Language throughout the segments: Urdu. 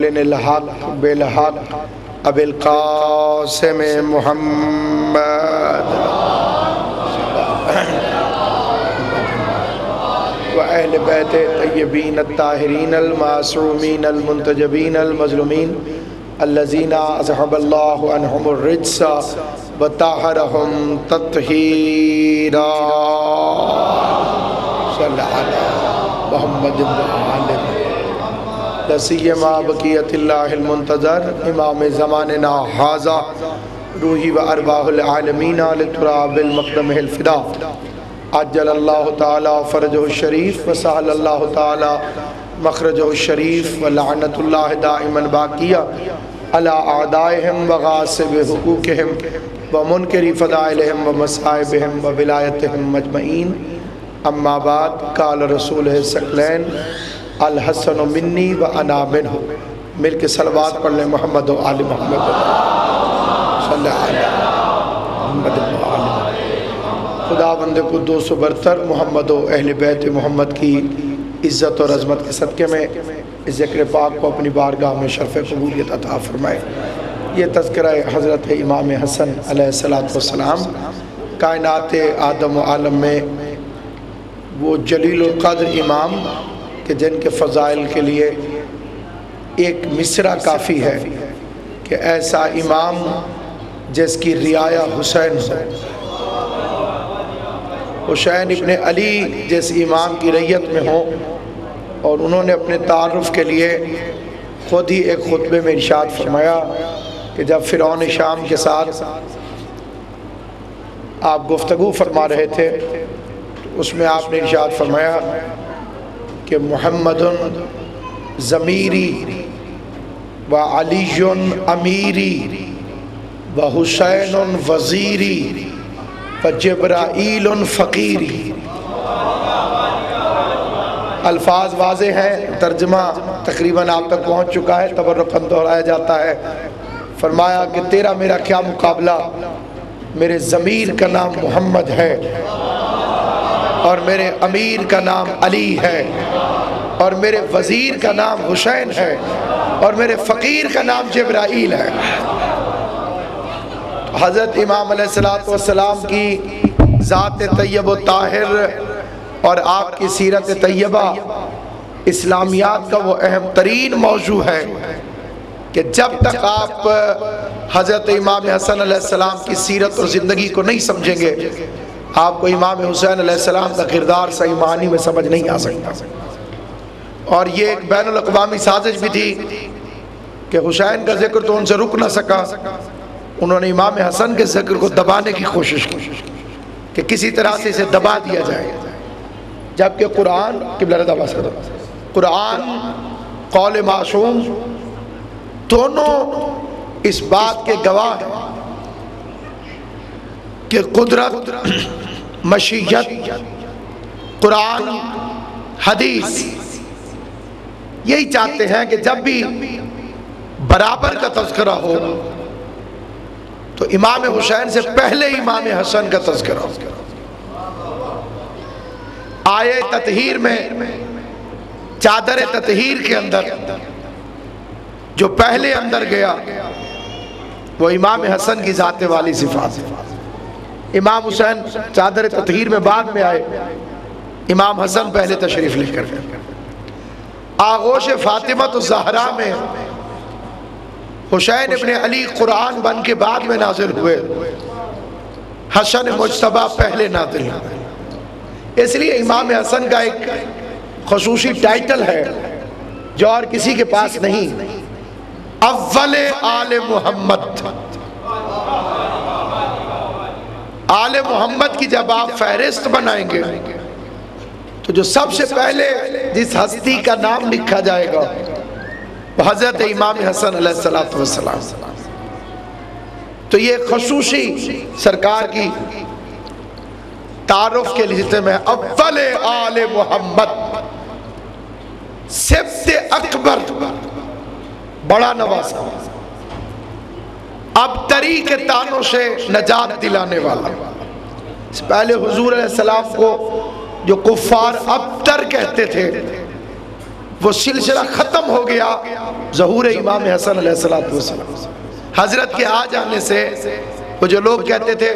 الحق بالحق ابی القاسم محمد و اہل بیت طیبین الطاہرین المعصومین المنتجبین المظلومین الذین اذهب اللہ عنہم الرجس وطہرہم تطہیرا صلی علی محمد لسیما بقیت اللہ المنتظر امام زماننا حاضا روحی و ارواح العالمین لتراب المقدم الفدا عجل اللہ تعالی فرجہ الشریف وسہل اللہ تعالی مخرجہ الشریف ولعنت اللہ دائما باقیہ علی اعدائہم وغاصب حقوقہم ومنکر فضائلہم ومصائبہم وولایتہم مجمعین اما بعد قال رسول ثقلین الحسن منی و انا منہ مل کے صلوات پڑھ لیں محمد و آل محمد صلی اللہ علیہ محمد و آل محمد خدا بند قدوس و برتر محمد و اہل بیت محمد کی عزت اور عظمت کے صدقے میں اس ذکر پاک کو اپنی بارگاہ میں شرف قبولیت عطا فرمائے۔ یہ تذکرہ حضرت امام حسن علیہ السلام کائنات آدم و عالم میں وہ جلیل القدر امام کہ جن کے فضائل کے لیے ایک مصرع کافی ہے کہ ایسا امام جس کی رعایا حسین ہو، حسین ابن علی جس امام کی رعیت میں ہو، اور انہوں نے اپنے تعارف کے لیے خود ہی ایک خطبے میں ارشاد فرمایا کہ جب فرعون شام کے ساتھ آپ گفتگو فرما رہے تھے اس میں آپ نے ارشاد فرمایا کہ محمد ضمیری و علی امیری و حسین وزیری و جبرائیل فقیری۔ الفاظ واضح ہیں، ترجمہ تقریباً آپ تک پہنچ چکا ہے، تبرکاً دہرایا جاتا ہے۔ فرمایا کہ تیرا میرا کیا مقابلہ، میرے ضمیر کا نام محمد ہے اور میرے امیر کا نام علی ہے اور میرے وزیر کا نام حسین ہے اور میرے فقیر کا نام جبرائیل ہے۔ حضرت امام علیہ السلام کی ذات طیب و طاہر اور آپ کی سیرت طیبہ اسلامیات کا وہ اہم ترین موضوع ہے کہ جب تک آپ حضرت امام حسن علیہ السلام کی سیرت اور زندگی کو نہیں سمجھیں گے آپ کو امام حسین علیہ السلام کا کردار صحیح معنی میں سمجھ نہیں آ سکتا۔ اور یہ ایک بین الاقوامی سازش بھی تھی کہ حسین کا ذکر تو ان سے رک نہ سکا، انہوں نے امام حسن کے ذکر کو دبانے کی کوشش کی کہ کسی طرح سے اسے دبا دیا جائے، جبکہ قرآن قول معصوم دونوں اس بات کے گواہ ہیں کہ قدرت، مشیت، قرآن، حدیث یہی چاہتے ہیں کہ جب بھی برابر کا تذکرہ ہو تو امام حسین سے پہلے امام حسن کا تذکرہ ہو۔ آیے تطہیر میں چادر تطہیر کے اندر جو پہلے اندر گیا وہ امام حسن کی ذات والی صفات ہے۔ امام حسین چادر تطہیر میں بعد میں آئے، امام حسن پہلے تشریف لے کر گئے۔ آغوش فاطمہ الزہرا میں حسین ابن علی قرآن بن کے بعد میں نازل ہوئے، حسن مجتبی پہلے نازل ہوئے۔ اس لیے امام حسن کا ایک خصوصی ٹائٹل ہے جو اور کسی کے پاس نہیں، اول آل محمد۔ آل محمد کی جب آپ فہرست بنائیں گے تو جو سب سے پہلے جس ہستی کا نام لکھا جائے گا وہ حضرت امام حسن علیہ السلام۔ تو یہ خصوصی سرکار کی تعارف کے لیے میں اول آل محمد، سبت اکبر، بڑا نواسا، ابتری کے تانوں سے نجات دلانے والا۔ اس پہلے حضور علیہ السلام کو جو کفار ابتر کہتے تھے وہ سلسلہ ختم ہو گیا ظہور امام حسن علیہ السلام۔ حضرت کے آ جانے سے وہ جو لوگ کہتے تھے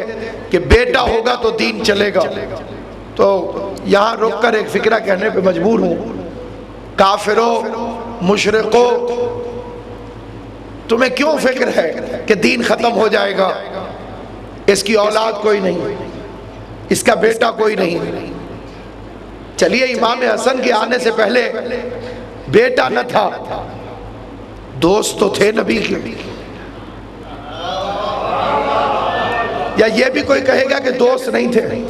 کہ بیٹا ہوگا تو دین چلے گا، تو یہاں رک کر ایک فکرہ کہنے پہ مجبور ہوں، کافروں، مشرکوں، تمہیں کیوں فکر ہے کہ دین ختم ہو جائے گا؟ اس کی اولاد کوئی نہیں، اس کا بیٹا کوئی نہیں۔ چلیے امام حسن کے آنے سے پہلے بیٹا نہ تھا، دوست تو تھے نبی کے، یا یہ بھی کوئی کہے گا کہ دوست نہیں تھے؟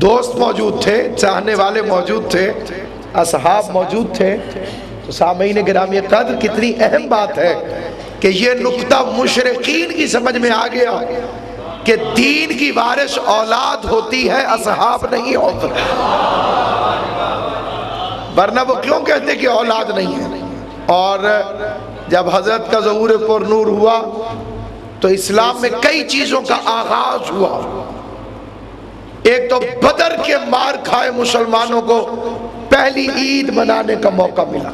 دوست موجود تھے، چاہنے والے موجود تھے، اصحاب موجود تھے۔ تو سامعین گرامی قدر، کتنی اہم بات ہے کہ یہ نقطہ مشرکین کی سمجھ میں آ گیا کہ دین کی وارث اولاد ہوتی ہے، اصحاب نہیں ہوتے، ورنہ وہ کیوں کہتے کہ اولاد نہیں ہے؟ اور جب حضرت کا ظہور پر نور ہوا تو اسلام میں کئی چیزوں کا آغاز ہوا۔ ایک تو بدر کے مار کھائے مسلمانوں کو پہلی عید منانے کا موقع ملا،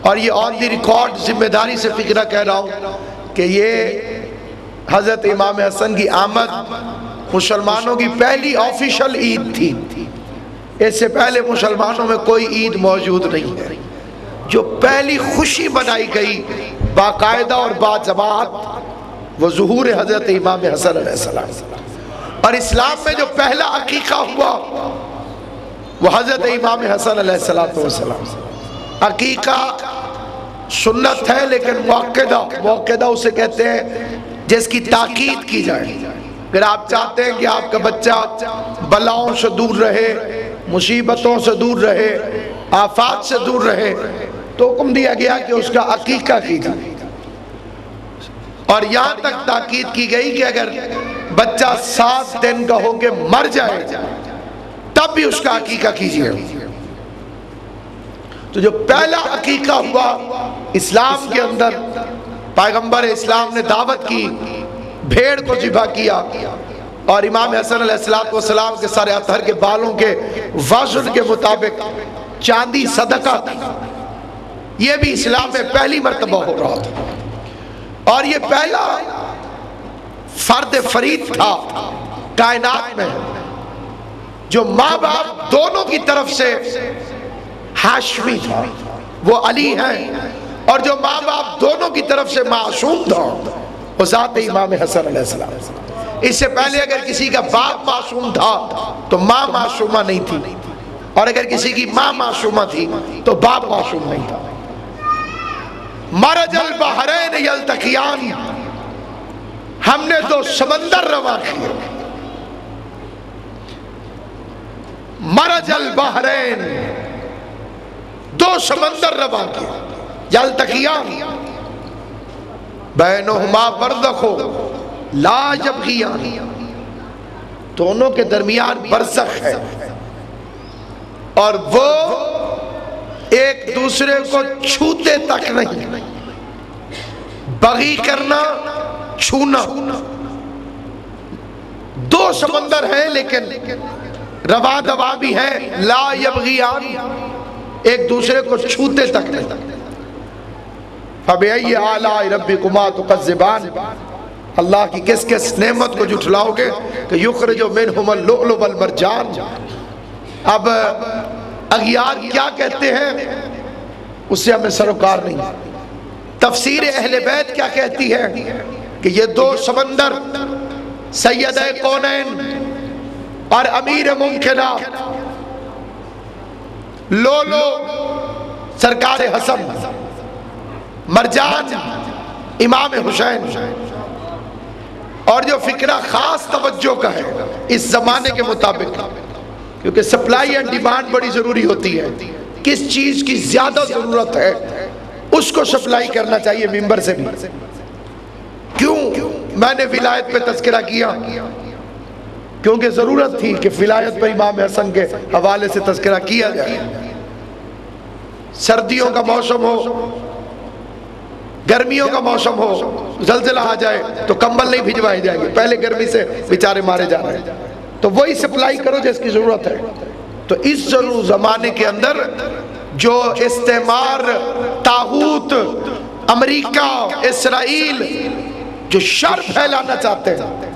اور یہ آن دی ریکارڈ ذمہ داری سے فکرہ کہہ رہا ہوں کہ یہ حضرت امام حسن کی آمد مسلمانوں کی پہلی آفیشل عید تھی۔ اس سے پہلے مسلمانوں میں کوئی عید موجود نہیں ہے۔ جو پہلی خوشی منائی گئی باقاعدہ اور باجماعت وہ ظہور حضرت امام حسن علیہ السلام، اور اسلام میں جو پہلا عقیقہ ہوا وہ حضرت امام حسن علیہ السلام۔ عقیقہ سنت ہے لیکن موقدہ اسے کہتے ہیں جس کی تاکید کی جائے۔ اگر آپ چاہتے ہیں کہ آپ کا بچہ بلاؤں سے دور رہے، مصیبتوں سے دور رہے، آفات سے دور رہے، تو حکم دیا گیا کہ اس کا عقیقہ کی جائے، اور یہاں تک تاکید کی گئی کہ اگر بچہ 7 دن کا ہو کے مر جائے تب بھی اس کا عقیقہ کیجیے۔ تو جو پہلا عقیقہ ہوا اسلام کے اندر، پیغمبر اسلام نے دعوت کی، بھیڑ کو ذبح کیا، اور امام حسن علیہ السلام کے سارے اطہر کے بالوں کے وزن کے مطابق چاندی صدقہ تھی۔ یہ بھی اسلام میں پہلی مرتبہ ہو رہا تھا، اور یہ پہلا فرد فرید تھا کائنات میں جو ماں باپ دونوں کی طرف سے ہاشمی تھا، وہ علی ہیں، اور جو ماں باپ دونوں کی طرف سے معصوم تھا وہ ذات امام حسن علیہ السلام۔ اس سے پہلے اگر کسی کا باپ معصوم تھا تو ماں معصومہ نہیں تھی، اور اگر کسی کی ماں معصومہ تھی تو باپ معصوم نہیں تھا۔ مرج البحرین یلتقیان، ہم نے 2 سمندر رواں کیے۔ مرج البحرین، 2 سمندر رواں کیے، یلتقیان بینہما برزخ لا یبغیان، دونوں کے درمیان برزخ ہے، اور وہ ایک دوسرے کو چھوتے تک نہیں۔ بغی کرنا، چھونا، 2 سمندر ہیں لیکن رواں دواں بھی ہیں، لا یبغیان، ایک دوسرے کو چھوتے تک نہیں۔ فَبِأَيِّ آلَاءِ رَبِّكُمَا تُكَذِّبَانِ، اللہ کی کس کس نعمت کو جھٹلاؤ گے کہ یخرج منہم اللؤلؤ والمرجان۔ اب اغیار کیا کہتے ہیں اس سے ہمیں سروکار نہیں۔ تفسیر اہل بیت کیا کہتی ہے کہ یہ 2 سمندر سید کونین اور امیر ممکنات، لولو سرکار حسن، مرجان امام حسین، اور جو فکرہ خاص توجہ کا ہے اس زمانے کے مطابق، کیونکہ سپلائی اینڈ ڈیمانڈ بڑی ضروری ہوتی ہے، کس چیز کی زیادہ ضرورت ہے اس کو سپلائی کرنا چاہیے ممبر سے بھی۔ کیوں میں نے ولایت پہ تذکرہ کیا؟ کیونکہ ضرورت تھی کہ ولایت پر امام حسن کے حوالے سے تذکرہ کیا جائے۔ سردیوں کا موسم ہو، گرمیوں کا موسم ہو، زلزلہ آ جائے تو کمبل نہیں بھجوائے جائیں گے، پہلے گرمی سے بیچارے مارے جا رہے ہیں، تو وہی سپلائی کرو جس کی ضرورت ہے۔ تو اس ضرور زمانے کے اندر جو استعمار، طاغوت، امریکہ، اسرائیل جو شر پھیلانا چاہتے ہیں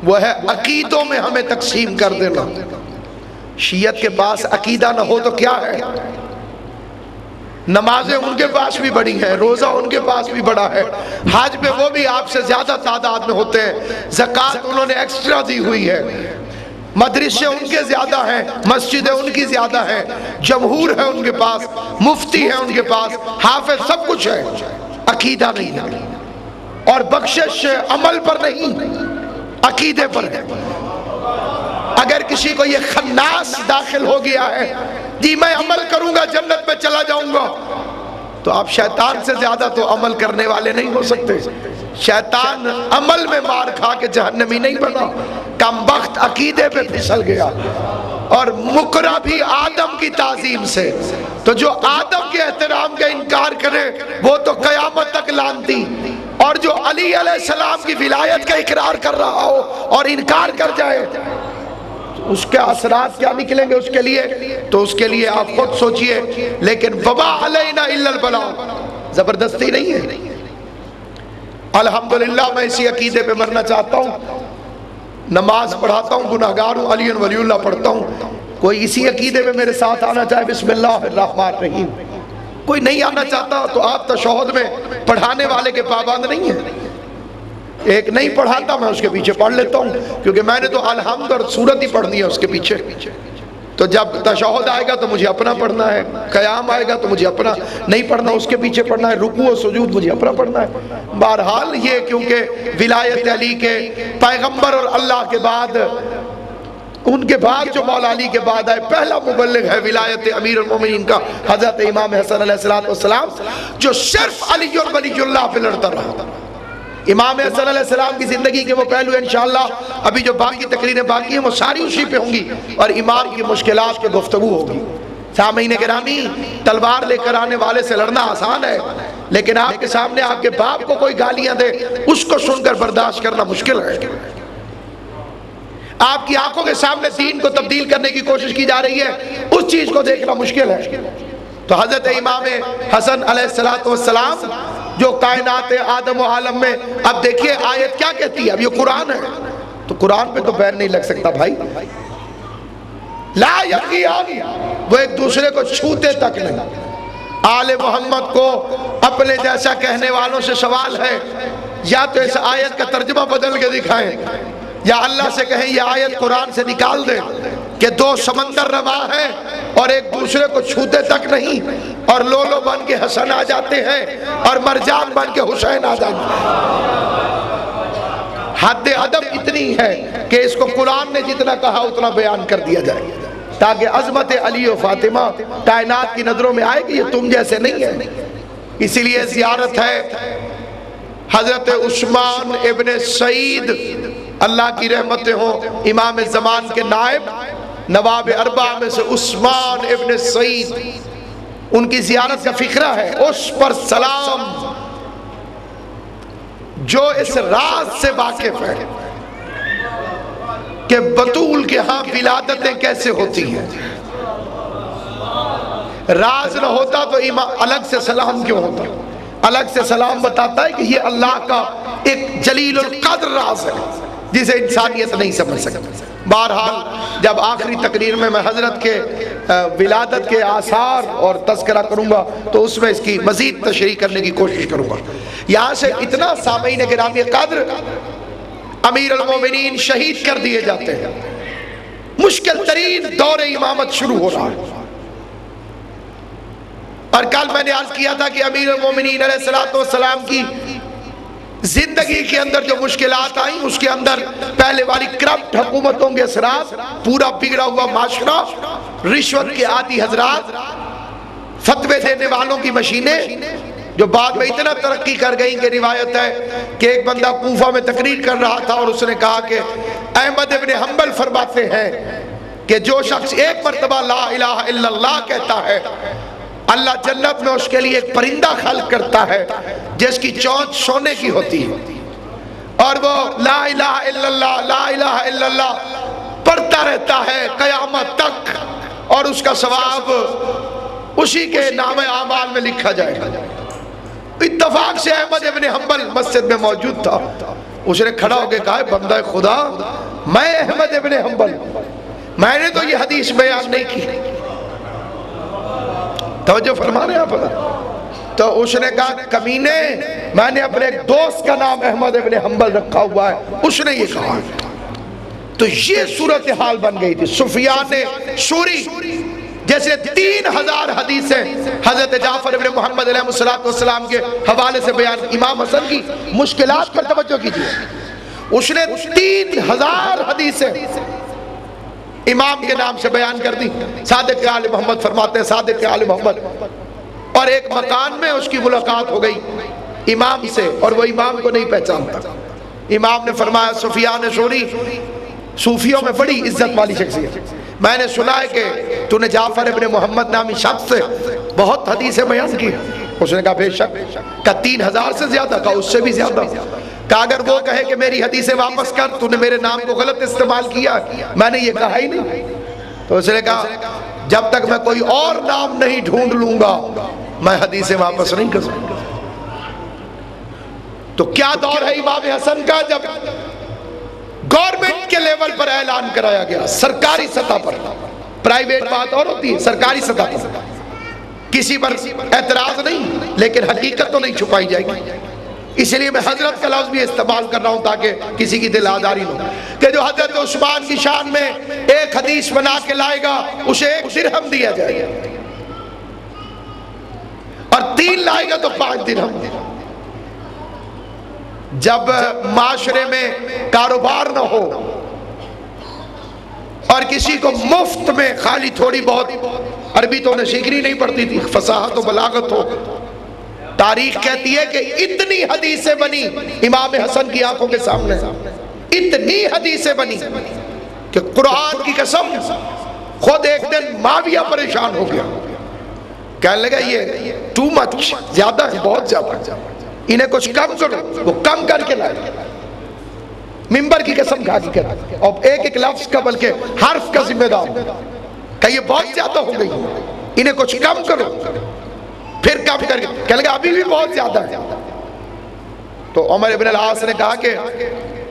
وہ ہے عقیدوں میں ہمیں تقسیم کر دینا۔ شیعت کے پاس عقیدہ نہ ہو تو کیا ہے؟ نمازیں ان کے پاس بھی بڑی ہیں، روزہ ان کے پاس بھی بڑا ہے، حج پہ وہ بھی آپ سے زیادہ تعداد میں ہوتے ہیں، زکوٰۃ انہوں نے ایکسٹرا دی ہوئی ہے، مدرسے ان کے زیادہ ہیں، مسجدیں ان کی زیادہ ہیں، جمہور ہے ان کے پاس، مفتی ہے ان کے پاس، حافظ، سب کچھ ہے، عقیدہ نہیں ہے۔ اور بخشش عمل پر نہیں، عقیدے پر ہے۔ اگر کسی کو یہ خناس داخل ہو گیا ہے جی میں عمل کروں گا جنت میں چلا جاؤں گا، تو آپ شیطان سے زیادہ تو عمل کرنے والے نہیں ہو سکتے۔ شیطان عمل میں مار کھا کے جہنمی نہیں بنا، کم بخت عقیدے پہ پھسل گیا۔ اور مکرہ بھی آدم کی تعظیم سے، تو جو آدم کے احترام کا انکار کرے وہ تو قیامت تک لعنتی، اور جو علی علیہ السلام کی ولایت کا اقرار کر رہا ہو اور انکار کر جائے اس کے اثرات کیا نکلیں گے اس کے لیے؟ تو اس کے لیے آپ خود سوچئے۔ لیکن وما علینا الا البلاغ، زبردستی نہیں ہے۔ الحمدللہ میں اسی عقیدے پہ مرنا چاہتا ہوں، نماز پڑھاتا ہوں، گناہگار ہوں، علی ولی اللہ پڑھتا ہوں۔ کوئی اسی عقیدے پہ میرے ساتھ آنا چاہے بسم اللہ الرحمن الرحیم، کوئی نہیں آنا چاہتا تو آپ تشہد میں پڑھانے والے کے پابند نہیں ہیں۔ ایک نہیں پڑھاتا میں اس کے پیچھے پڑھ لیتا ہوں، کیونکہ میں نے تو الحمد اور سورت ہی پڑھنی ہے اس کے پیچھے۔ تو جب تشہد آئے گا تو مجھے اپنا پڑھنا ہے، قیام آئے گا تو مجھے اپنا نہیں پڑھنا، اس کے پیچھے پڑھنا ہے، رکوع و سجود مجھے اپنا پڑھنا ہے۔ بہرحال یہ کیونکہ ولایت علی کے پیغمبر اور اللہ کے بعد، ان کے بعد جو مولا علی کے بعد آئے پہلا مبلغ ہے ولایت امیر المومنین کا حضرت امام حسن علیہ السلام، جو صرف علی اور ولی اللہ پہ لڑتا رہا۔ امام حسن علیہ السلام کی زندگی کے وہ پہلو انشاءاللہ ابھی جو باقی تقریریں باقی ہیں وہ ساری اسی پہ ہوں گی، اور امام کی مشکلات پہ گفتگو ہوگی۔ سامعین گرامی، تلوار لے کر آنے والے سے لڑنا آسان ہے، لیکن آپ کے سامنے آپ کے باپ کو کوئی گالیاں دے اس کو سن کر برداشت کرنا مشکل ہے۔ آپ کی آنکھوں کے سامنے دین کو تبدیل کرنے کی کوشش کی جا رہی ہے، اس چیز کو دیکھنا مشکل ہے۔ تو حضرت امام حسن علیہ السلام جو کائنات آدم و عالم میں، اب دیکھیے آیت کیا کہتی ہے، اب یہ قرآن ہے تو قرآن پہ تو پیر نہیں لگ سکتا بھائی۔ لا یقیان، وہ ایک دوسرے کو چھوتے تک نہیں۔ آل محمد کو اپنے جیسا کہنے والوں سے سوال ہے، یا تو اس آیت کا ترجمہ بدل کے دکھائیں، یا اللہ سے کہیں یہ آیت قرآن سے نکال دیں کہ دو سمندر رواں ہیں اور ایک دوسرے کو چھوتے تک نہیں، اور لولو بن کے حسن آ جاتے ہیں اور مرجان بن کے حسین آ جاتے ہیں۔ حد ادب اتنی ہے کہ اس کو قرآن نے جتنا کہا اتنا بیان کر دیا جائے، تاکہ عظمت علی و فاطمہ کائنات کی نظروں میں آئے کہ یہ تم جیسے نہیں ہے۔ اسی لیے زیارت ہے حضرت عثمان ابن سعید، اللہ کی رحمتیں ہوں، امام زمان کے نائب نواب اربعہ میں سے عثمان ابن سعید، ان کی زیارت کا فقرہ ہے، اس پر سلام، جو اس راز سے واقف ہے کہ بطول کے ہاں ولادتیں کیسے ہوتی ہیں۔ راز نہ ہوتا تو الگ سے سلام کیوں ہوتا؟ الگ سے سلام بتاتا ہے کہ یہ اللہ کا ایک جلیل القدر راز ہے جسے انسانیت نہیں سمجھ سکتی۔ بہرحال جب آخری تقریر میں حضرت کے ولادت کے آثار اور تذکرہ کروں گا تو اس میں اس کی مزید تشریح کرنے کی کوشش کروں گا۔ یہاں سے اتنا سامعین گرامی قدر، امیر المومنین شہید کر دیے جاتے ہیں، مشکل ترین دور امامت شروع ہو رہا ہے۔ اور کل میں نے عرض کیا تھا کہ امیر المومنین علیہ السلام کی زندگی کے اندر جو مشکلات آئیں اس کے اندر پہلے والی کرپٹ حکومتوں کے اثرات، پورا بگڑا ہوا معاشرہ، رشوت کے عادی حضرات، فتوے دینے والوں کی مشینیں جو بعد میں اتنا ترقی کر گئیں کہ روایت ہے کہ ایک بندہ کوفہ میں تقریر کر رہا تھا اور اس نے کہا کہ احمد ابن حنبل فرماتے ہیں کہ جو شخص ایک مرتبہ لا الہ الا اللہ کہتا ہے اللہ جنت میں اس کے لیے ایک پرندہ خلق کرتا ہے جس کی چونچ سونے کی ہوتی ہے، اور وہ لا الہ الا اللہ لا الہ الا اللہ پڑھتا رہتا ہے قیامت تک، اور اس کا ثواب اسی کے نام اعمال میں لکھا جائے گا۔ اتفاق سے احمد ابن حنبل مسجد میں موجود تھا، اس نے کھڑا ہو کے کہا بندہ خدا میں احمد ابن حنبل، میں نے تو یہ حدیث بیان نہیں کی۔ توجہ فرما رہے ہیں آپ؟ تو اس نے کہا کمینے میں نے اپنے ایک دوست کا نام احمد ابن حنبل رکھا ہوا ہے، اس نے یہ کہا۔ تو یہ صورتحال بن گئی تھی۔ سفیان ثوری جیسے 3000 حدیثیں حضرت جعفر ابن محمد علیہ السلام کے حوالے سے بیان، امام حسن کی مشکلات پر توجہ کیجیے، اس نے 3000 حدیثیں امام کے نام سے بیان کر دی۔ صادق آل محمد فرماتے ہیں، صادق آل محمد، اور ایک مکان میں اس کی ملاقات ہو گئی امام سے، اور وہ امام کو نہیں پہچانتا۔ امام نے فرمایا سفیان ثوری صوفیوں میں بڑی عزت والی شخصیت، میں نے سنا ہے کہ تو نے جعفر ابن محمد نامی شخص سے بہت حدیثیں بیان کی۔ اس نے کہا بے شک، کہا 3000 سے زیادہ، کہا اس سے بھی زیادہ، کہا اگر وہ کہے کہ میری حدیثیں واپس کر، تو نے میرے نام کو غلط استعمال کیا، میں نے یہ کہا ہی نہیں۔ تو اس نے کہا جب تک میں کوئی اور نام نہیں ڈھونڈ لوں گا میں حدیثیں واپس نہیں کر سکوں گا۔ تو کیا دور ہے امام حسن کا، جب گورنمنٹ کے لیول پر اعلان کرایا گیا، سرکاری سطح پر، پرائیویٹ بات اور ہوتی ہے، سرکاری سطح پر کسی پر اعتراض نہیں، لیکن حقیقت تو نہیں چھپائی جائے گی۔ اس لیے میں حضرت کا لفظ بھی استعمال کر رہا ہوں تاکہ کسی کی دل آزاری نہ ہو، کہ جو حضرت عثمان کی شان میں ایک حدیث بنا کے لائے گا اسے 1 درہم دیا جائے گا، اور 3 لائے گا تو 5 درہم۔ جب معاشرے میں کاروبار نہ ہو اور کسی کو مفت میں خالی تھوڑی بہت، عربی تو انہیں سیکھنی نہیں پڑتی تھی، فصاحت و بلاغت ہو، تاریخ کہتی ہے کہ اتنی حدیثیں بنی امام حسن کی آنکھوں کے سامنے، اتنی حدیثیں بنی کہ قرآن کی قسم خود ایک دن معاویہ پریشان ہو گیا، کہنے لگا یہ ٹو مچ، زیادہ ہے، بہت زیادہ، انہیں کچھ کم کرو۔ وہ کم کر کے لائے، منبر کی قسم کھا کے کہتے، اور ایک لفظ کا بلکہ حرف کا ذمہ دار، کہ یہ بہت زیادہ ہو گئی، انہیں کچھ کم کرو۔ پھر کم کر کے کہنے لگا ابھی بھی بہت زیادہ ہے۔ تو عمر ابن العاص نے کہا کہ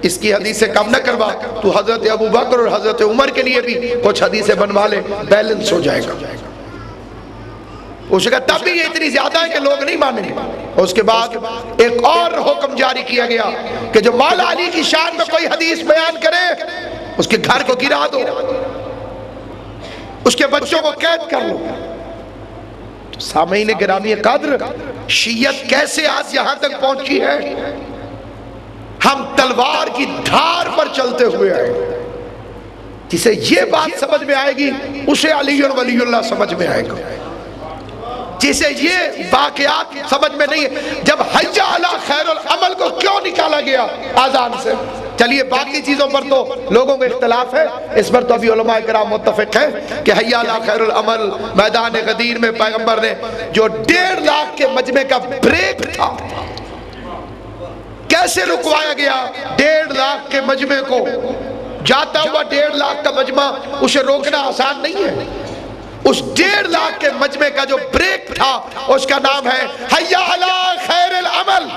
اس کی حدیثیں کم نہ کروا، تو حضرت ابو بکر اور حضرت عمر کے لیے بھی کچھ حدیثیں بنوا لے، بیلنس ہو جائے گا۔ اس نے کہا تب بھی یہ اتنی زیادہ ہے کہ لوگ نہیں مانیں گے۔ اس کے بعد ایک اور حکم جاری کیا گیا کہ جو مولا علی کی شان میں کوئی حدیث بیان کرے اس کے گھر کو گرا دو، اس کے بچوں کو قید کر لو۔ سامعین گرامی قدر، شیعت کیسے آج یہاں تک پہنچی ہے؟ ہم تلوار کی دھار پر چلتے ہوئے آئے، جسے یہ بات سمجھ میں آئے گی اسے علی ولی اللہ سمجھ میں آئے گا، جسے یہ واقعات سمجھ میں نہیں ہے۔ جب حی علی خیر العمل کو کیوں نکالا گیا آذان سے؟ چلیے باقی چیزوں پر تو لوگوں میں اختلاف ہے، اس پر تو ابھی علماء کرام متفق ہیں کہ حی علی خیر العمل میدان غدیر میں پیغمبر نے جو 1.5 لاکھ کے مجمع کا بریک تھا، کیسے رکوایا گیا 1.5 لاکھ کے مجمع کو؟ جاتا ہوا 1.5 لاکھ کا مجمع، اسے روکنا آسان نہیں ہے۔ اس 1.5 لاکھ کے مجمع کا جو بریک تھا اس کا نام ہے حی علی خیر العمل،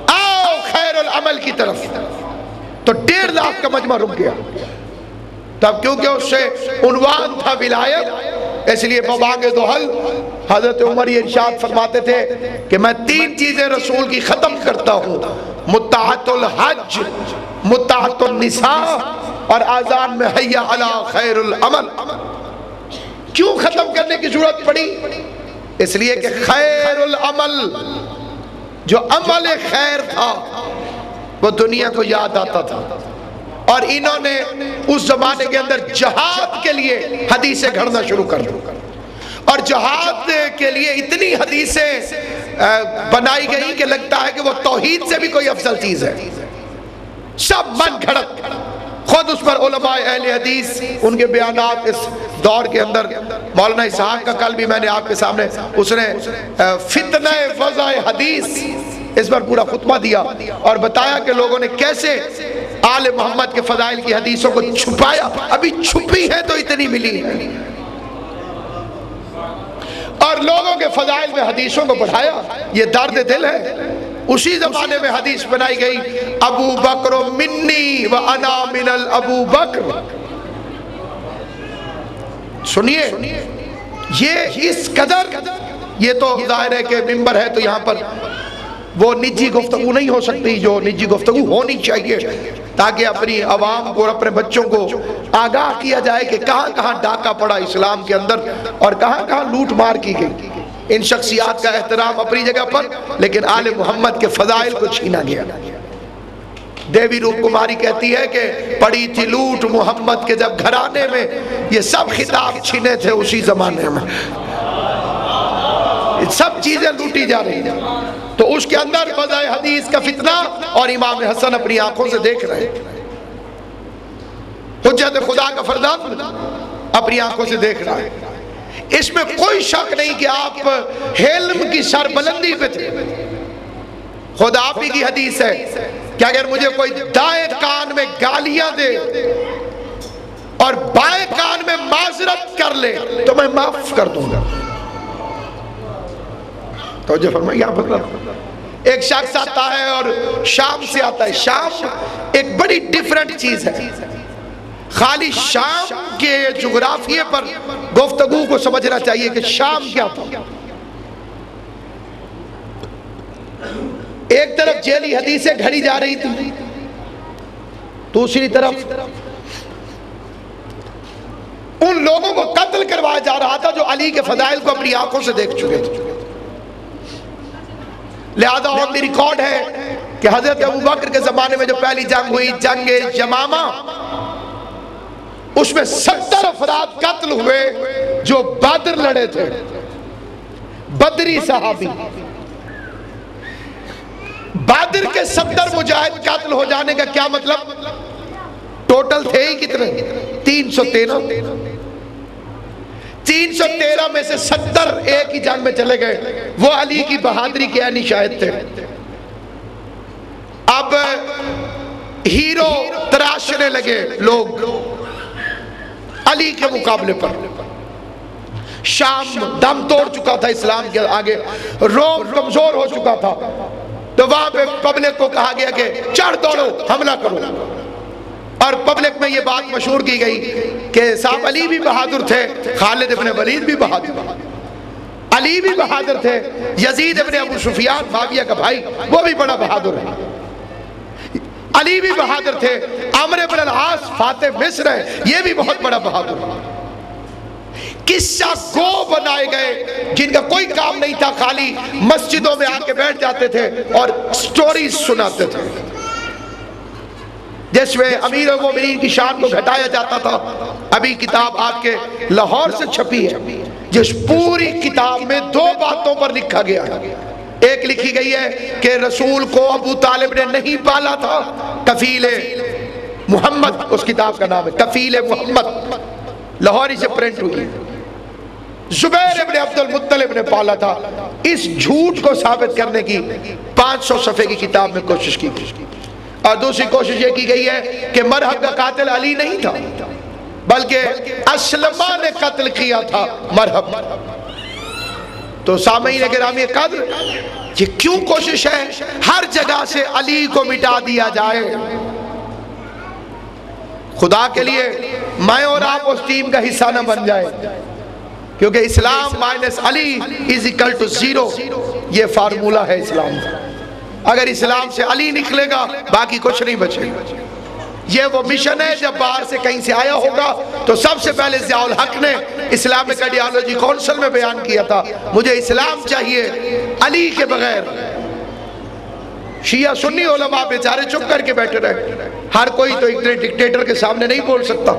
آؤ خیر العمل کی طرف۔ تو 1.5 لاکھ کا مجمع رک گیا، تب کیونکہ اس سے عنوان تھا ولایت، اس لیے ببانگ دہل حضرت عمر یہ ارشاد فرماتے تھے کہ میں 3 چیزیں رسول کی ختم کرتا ہوں، متعت الحج، متعت النساء، اور آذان میں حی علی خیر العمل۔ کیوں ختم کرنے کی ضرورت پڑی؟ اس لیے کہ خیر العمل، جو عمل خیر تھا وہ دنیا کو یاد آتا تھا، اور انہوں نے اس زمانے کے اندر جہاد کے لیے حدیثیں گھڑنا شروع کر دی، اور جہاد کے لیے اتنی حدیثیں بنائی گئی کہ لگتا ہے کہ وہ توحید سے بھی کوئی افضل چیز ہے۔ سب من گھڑت، خود اس پر علماء اہل حدیث ان کے بیانات اس دور کے اندر، مولانا اسحاق کا کل بھی میں نے آپ کے سامنے، اس نے فتنہ وضع حدیث اس پر پورا خطبہ دیا اور بتایا کہ لوگوں نے کیسے آل محمد کے فضائل کی حدیثوں کو چھپایا، ابھی چھپی ہے تو اتنی ملی ہے۔ لوگوں کے فضائل میں حدیثوں کو پڑھایا، یہ درد دل ہے۔ اسی زمانے میں حدیث بنائی گئی، ابو بکر منی و انا من ابو بکر۔ سنیے، یہ اس قدر، یہ تو ظاہر ہے کہ ممبر ہے تو یہاں پر وہ نجی گفتگو نہیں ہو سکتی جو نجی گفتگو ہونی چاہیے، تاکہ اپنی عوام کو اور اپنے بچوں کو آگاہ کیا جائے کہ کہاں کہاں ڈاکہ پڑا اسلام کے اندر اور کہاں کہاں لوٹ مار کی گئی۔ ان شخصیات کا احترام اپنی جگہ پر، لیکن آل محمد کے فضائل کو چھینا گیا۔ دیوی روپ کماری کہتی ہے کہ پڑی تھی لوٹ محمد کے جب گھرانے میں، یہ سب خطاب چھینے تھے اسی زمانے میں، سب چیزیں لوٹی جا رہی ہیں۔ تو اس کے اندر فضائل حدیث کا فتنہ، اور امام حسن اپنی آنکھوں سے دیکھ رہے ہیں، حجت خدا کا فرزند اپنی آنکھوں سے دیکھ رہا ہے۔ اس میں کوئی شک نہیں کہ آپ علم کی سربلندی پہ تھے۔ خدا آپ ہی کی حدیث ہے کہ اگر مجھے کوئی دائیں کان میں گالیاں دے اور بائیں کان میں معذرت کر لے تو میں معاف کر دوں گا۔ توجہ فرمائیں، یہاں پر ایک شخص آتا ہے اور شام سے آتا ہے۔ شام ایک بڑی ڈیفرنٹ چیز ہے۔ خالی شام کے جغرافیے پر گفتگو کو سمجھنا چاہیے کہ شام کیا تھا۔ ایک طرف جیلی حدیثیں گھڑی جا رہی تھی، دوسری طرف ان لوگوں کو قتل کروایا جا رہا تھا جو علی کے فضائل کو اپنی آنکھوں سے دیکھ چکے تھے۔ لہذا اور ریکارڈ ہے کہ حضرت ابو بکر کے زمانے میں جو پہلی جنگ ہوئی، جنگ یمامہ، اس میں 70 افراد قتل ہوئے جو بدر لڑے تھے، بدری صحابی۔ بدر کے 70 مجاہد قتل ہو جانے کا کیا مطلب؟ ٹوٹل تھے ہی کتنے؟ 313۔ 313 میں سے 70 ایک ہی جنگ میں چلے گئے، وہ علی کی بہادری کے عینی شاہد تھے۔ اب ہیرو تراشنے لگے لوگ علی کے مقابلے پر۔ شام دم توڑ چکا تھا اسلام کے آگے، روم کمزور ہو چکا تھا، تو وہاں پہ پبلک کو کہا گیا کہ چڑھ دوڑو، حملہ کرو۔ اور پبلک میں یہ بات مشہور کی گئی کہ صاحب علی بھی بہادر تھے، خالد ابن ولید بھی بہادر، علی بھی بہادر تھے، یزید ابن ابو سفیان معاویہ کا بھائی وہ بھی بڑا بہادر ہے، علی بھی بہادر تھے، عمرو بن العاص فاتح مصر ہے، یہ بھی بہت بڑا بہادر ہے۔ قصہ گو بنائے گئے جن کا کوئی کام نہیں تھا، خالی مسجدوں میں آ کے بیٹھ جاتے تھے اور سٹوریز سناتے تھے، جس میں امیر المومنین کی شان کو گھٹایا جاتا تھا۔ ابھی کتاب آپ کے لاہور سے چھپی ہے، جس پوری کتاب میں 2 باتوں پر لکھا گیا ہے۔ ایک لکھی گئی ہے کہ رسول کو ابو طالب نے نہیں پالا تھا، کفیل محمد اس کتاب کا نام ہے، کفیل محمد، لاہوری سے پرنٹ ہوئی۔ زبیر ابن عبد المطلب نے پالا تھا۔ اس جھوٹ کو ثابت کرنے کی 500 صفحے کی کتاب میں کوشش کی گئی، اور دوسری کوشش یہ کی گئی ہے کہ مرہب کا قاتل علی نہیں تھا، بلکہ اسلمہ نے قتل کیا تھا مرہب۔ تو سامعین گرامی قدر، یہ کیوں کوشش ہے ہر جگہ سے علی کو مٹا دیا جائے؟ خدا کے لیے میں اور آپ اس ٹیم کا حصہ نہ بن جائے، کیونکہ اسلام minus Ali is equal to 0، یہ فارمولہ ہے اسلام کا۔ اگر اسلام سے علی نکلے گا باقی کچھ نہیں بچے گا۔ یہ وہ مشن ہے، جب باہر سے کہیں سے آیا ہوگا تو سب سے پہلے ضیاء الحق نے اسلامک آئیڈیالوجی کونسل میں بیان کیا تھا، مجھے اسلام چاہیے علی کے بغیر۔ شیعہ سنی علماء بیچارے چپ کر کے بیٹھے رہے، ہر کوئی تو ایک ڈکٹیٹر کے سامنے نہیں بول سکتا،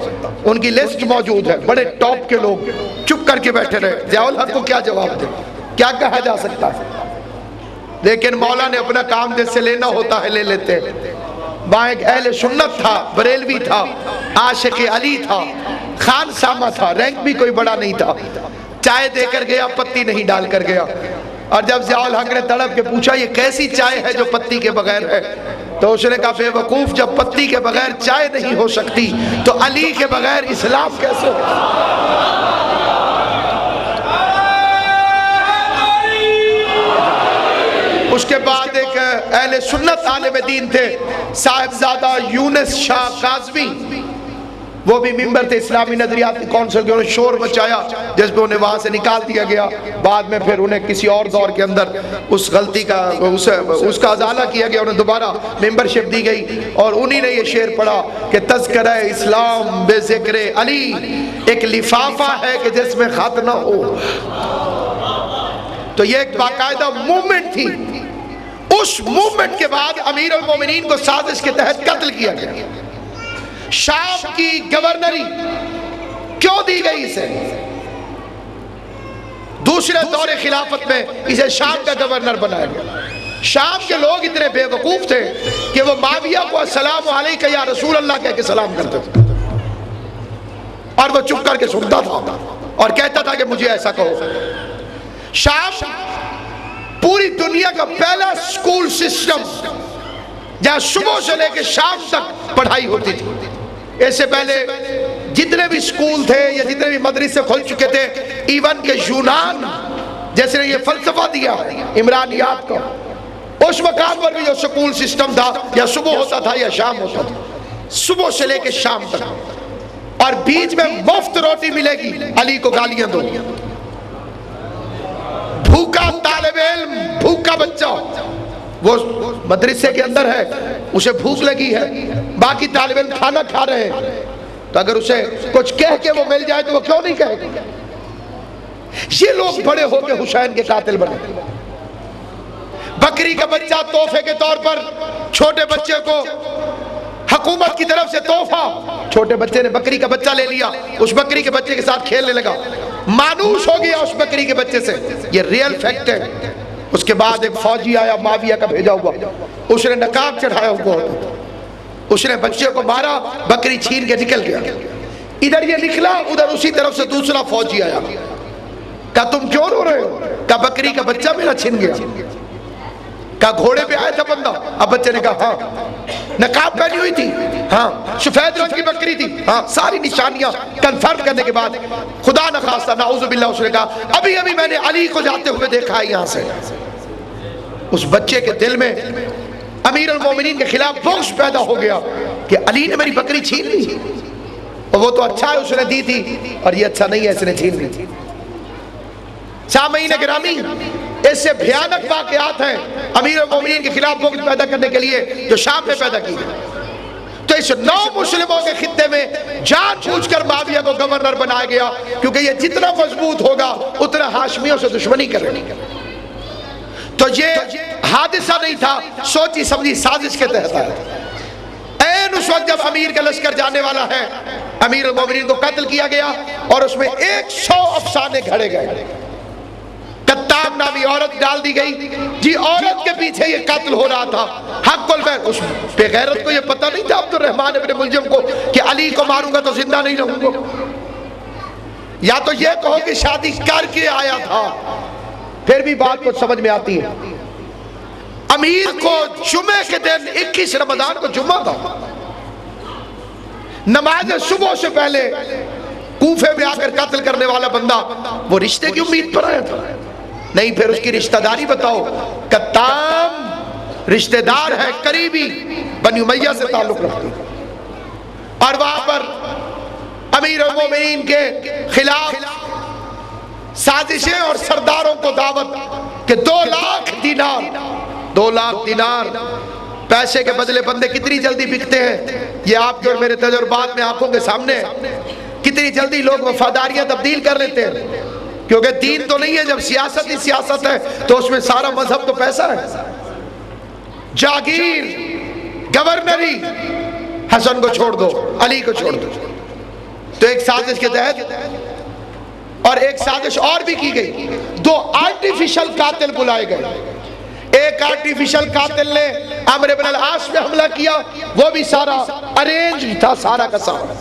ان کی لسٹ موجود ہے، بڑے ٹاپ کے لوگ چپ کر کے بیٹھے رہے۔ ضیاء الحق کو کیا جواب دے، کیا کہا جا سکتا ہے؟ لیکن مولا نے اپنا کام جس سے لینا ہوتا ہے لے لیتے۔ وہاں ایک اہل سنت تھا، بریلوی تھا، عاشق علی تھا، خان سامہ تھا، رینک بھی کوئی بڑا نہیں تھا، چائے دے کر گیا، پتی نہیں ڈال کر گیا۔ اور جب ضیاء الحق نے تڑپ کے پوچھا یہ کیسی چائے ہے جو پتی کے بغیر ہے، تو اس نے کہا بے وقوف، جب پتی کے بغیر چائے نہیں ہو سکتی تو علی کے بغیر اسلام کیسے ہو؟ اس کے بعد ایک اہل سنت عالم دین تھے صاحبزادہ یونس شاہ قاضوی، وہ بھی ممبر تھے اسلامی نظریاتی کونسل کے، انہوں نے شور مچایا جس پہ انہیں وہاں سے نکال دیا گیا۔ بعد میں پھر انہیں کسی اور دور کے اندر اس غلطی کا اس کا ازالہ کیا گیا، انہیں دوبارہ ممبرشپ دی گئی، اور انہی نے یہ شعر پڑھا کہ تذکرہ اسلام بے ذکر علی ایک لفافہ ہے کہ جس میں خط نہ ہو۔ تو یہ ایک باقاعدہ موومنٹ تھی۔ اس موومنٹ کے بعد امیر المومنین کو سازش کے تحت قتل کیا گیا۔ شام کی گورنری کیوں دی گئی اسے؟ دوسرے دور خلافت میں اسے شام کا گورنر بنایا گیا۔ شام کے لوگ اتنے بے وقوف تھے کہ وہ معاویہ کو السلام علیکہ یا رسول اللہ کہہ کے سلام کرتے تھے، اور وہ چپ کر کے سنتا تھا اور کہتا تھا کہ مجھے ایسا کہو۔ شام پوری دنیا کا پہلا سکول سسٹم جہاں صبح سے لے کے شام تک پڑھائی ہوتی تھی۔ اس سے پہلے جتنے بھی سکول تھے یا جتنے بھی مدرسے کھل چکے تھے، ایون کہ یونان جیسے نے یہ فلسفہ دیا عمرانیات کا، اس مقام پر بھی جو سکول سسٹم تھا یا صبح ہوتا تھا یا شام ہوتا تھا، صبح سے لے کے شام تک، اور بیچ میں مفت روٹی ملے گی، علی کو گالیاں دو۔ بھوکا طالب علم، بھوکا بچہ، وہ مدرسے کے اندر ہے، اسے بھوک لگی ہے، باقی طالب علم کھانا کھا رہے ہیں، تو اگر اسے کچھ کہہ کے وہ مل جائے تو وہ کیوں نہیں کہے گا؟ یہ لوگ بڑے ہو کے حسین کے قاتل بنے۔ بکری کا بچہ تحفے کے طور پر چھوٹے بچے کو حکومت کی طرف سے تحفہ، چھوٹے بچے نے بکری کا بچہ لے لیا، اس بکری کے بچے کے ساتھ کھیلنے لگا، مانوس ہو گیا اس بکری کے بچے سے، یہ ریئل فیکٹ ہے۔ اس کے بعد ایک فوجی آیا معاویہ کا بھیجا ہوا، اس نے نقاب چڑھایا ہوا، اس نے بچے کو مارا، بکری چھین کے نکل گیا۔ ادھر یہ نکلا، ادھر اسی طرف سے دوسرا فوجی آیا، کہا تم کیوں رو رہے ہو؟ کہا بکری کا بچہ میرا چھن گیا۔ کہا گھوڑے پہ آیا تھا بندہ؟ اب بچے نے کہا ہاں۔ نقاب پہنی ہوئی تھی؟ ہاں۔ سفید رنگ کی بکری تھی؟ ہاں۔ ساری نشانیاں کنفرم کرنے کے بعد خدا نخواستہ نعوذ باللہ اس نے کہا ابھی ابھی میں نے علی کو جاتے ہوئے دیکھا ہے یہاں سے۔ اس بچے کے دل میں امیر المومنین کے خلاف بغض پیدا ہو گیا کہ علی نے میری بکری چھین لی، اور وہ تو اچھا ہے اس نے دی تھی، اور یہ اچھا نہیں ہے اس نے چھین لی۔ سامعین گرامی، اس سے بھیانک واقعات ہیں امیر المومنین کے خلاف بغض پیدا کرنے کے لیے جو شام میں پیدا کی گئی۔ تو اس نو مسلموں کے خطے میں جان بوجھ کر معاویہ کو گورنر بنایا گیا، کیونکہ یہ جتنا مضبوط ہوگا اتنا ہاشمیوں سے دشمنی کرے گا۔ تو یہ حادثہ نہیں تھا، سوچی سمجھی سازش کے تحت آیا۔ این اس وقت جب امیر کا لشکر جانے والا ہے، امیر المومنین کو قتل کیا گیا، اور اس میں 100 افسانے گھڑے گئے۔ کتاب نامی عورت ڈال دی گئی، جی عورت کے پیچھے یہ قتل ہو رہا تھا۔ حق البیت، اس بے غیرت کو یہ پتہ نہیں تھا عبد الرحمن ابن ملجم کو کہ علی کو ماروں گا تو زندہ نہیں رہوں گا۔ یا تو یہ کہو کہ شادی کر کے آیا تھا، پھر بھی بات کو سمجھ میں آتی ہے۔ امیر کو جمعہ کے دن 21 رمضان کو جمعہ تھا، نماز صبح سے پہلے کوفے میں آ کر قتل کرنے والا بندہ وہ رشتے کی امید پر آیا تھا؟ نہیں، پھر اس کی رشتہ داری بتاؤ۔ کتام رشتہ دار ہے، قریبی، بنی امیہ سے تعلق رکھتی، اور وہاں پر امیر المومنین کے خلاف سازشیں اور سرداروں کو دعوت کہ 2 لاکھ دینار پیسے کے بدلے بندے کتنی جلدی بکتے ہیں، یہ آپ کے اور میرے تجربات میں آنکھوں کے سامنے ہے۔ کتنی جلدی لوگ وفاداریاں تبدیل کر لیتے ہیں، کیونکہ دین تو نہیں ہے، جب سیاست ہی سیاست ہے تو اس میں سارا مذہب تو پیسہ ہے۔ جاگیر، گورنری، حسن کو چھوڑ دو، علی کو چھوڑ دو۔ تو ایک سازش کے تحت، اور ایک سازش اور بھی کی گئی، 2 آرٹیفیشل قاتل بلائے گئے۔ ایک آرٹیفیشل قاتل نے عمرو بن العاص پہ حملہ کیا، وہ بھی سارا ارینج تھا، سارا کا سارا،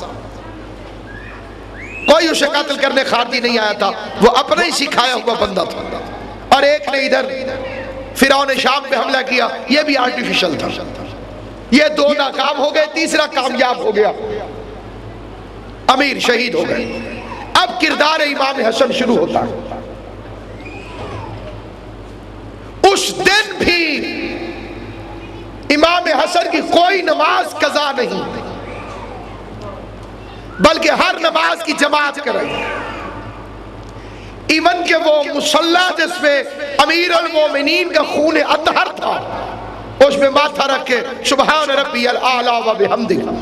کوئی اسے قتل کرنے خارجی نہیں آیا تھا، وہ اپنا ہی سکھایا ہوا بندہ تھا۔ اور ایک نے ادھر فرعون شام پہ حملہ کیا، یہ بھی آرٹیفیشل تھا۔ یہ 2 ناکام ہو گئے، تیسرا کامیاب ہو گیا، امیر شہید ہو گئے۔ اب کردار امام حسن شروع ہوتا ہے۔ اس دن بھی امام حسن کی کوئی نماز قضا نہیں، بلکہ ہر نماز کی جماعت کرائی۔ ایون کہ وہ مصلی جس پہ امیر المومنین کا خون اطہر تھا، اس میں ماتھا رکھ کے سبحان ربی الاعلی و بحمدہ۔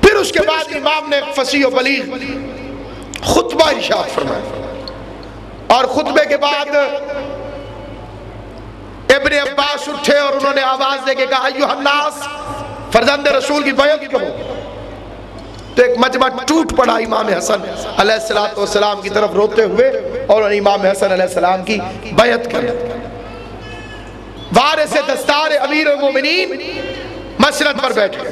پھر اس کے بعد امام نے فصیح و بلیغ خطبہ ارشاد فرمایا، اور خطبے کے بعد ابن عباس اٹھے اور انہوں نے آواز دے کے کہا ایھا الناس، فرزند رسول کی بیعت کرو۔ تو ایک مجمع ٹوٹ پڑا امام حسن علیہ السلام کی طرف روتے ہوئے، اور امام حسن علیہ السلام کی بیعت کر۔ وارث دستار امیر المومنین مسند پر بیٹھے۔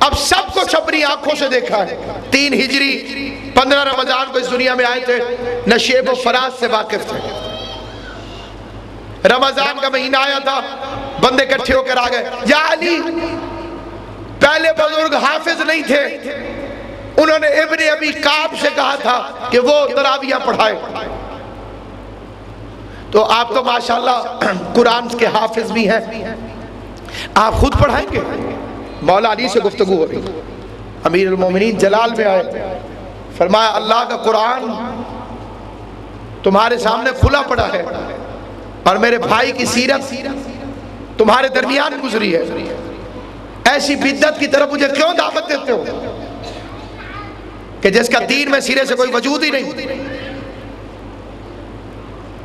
اب سب کچھ اپنی آنکھوں سے دیکھا ہے۔ 3 ہجری 15 رمضان کو اس دنیا میں آئے تھے، نشیب و فراز سے واقف تھے۔ رمضان کا مہینہ آیا تھا، بندے کٹھے ہو کر آ گئے، یا علی، پہلے بزرگ حافظ نہیں تھے، انہوں نے ابن ابی کعب سے کہا تھا کہ وہ تراویح پڑھائے، تو آپ تو ماشاءاللہ قرآن کے حافظ بھی ہیں، آپ خود پڑھائیں گے؟ مولا علی سے گفتگو ہو رہی۔ امیر المومنین جلال میں آئے، فرمایا اللہ کا قرآن تمہارے سامنے کھلا پڑا ہے، اور میرے بھائی کی سیرت تمہارے درمیان گزری ہے، ایسی بدعت کی طرف مجھے کیوں دعوت دیتے ہو کہ جس کا دین میں سرے سے کوئی وجود ہی نہیں؟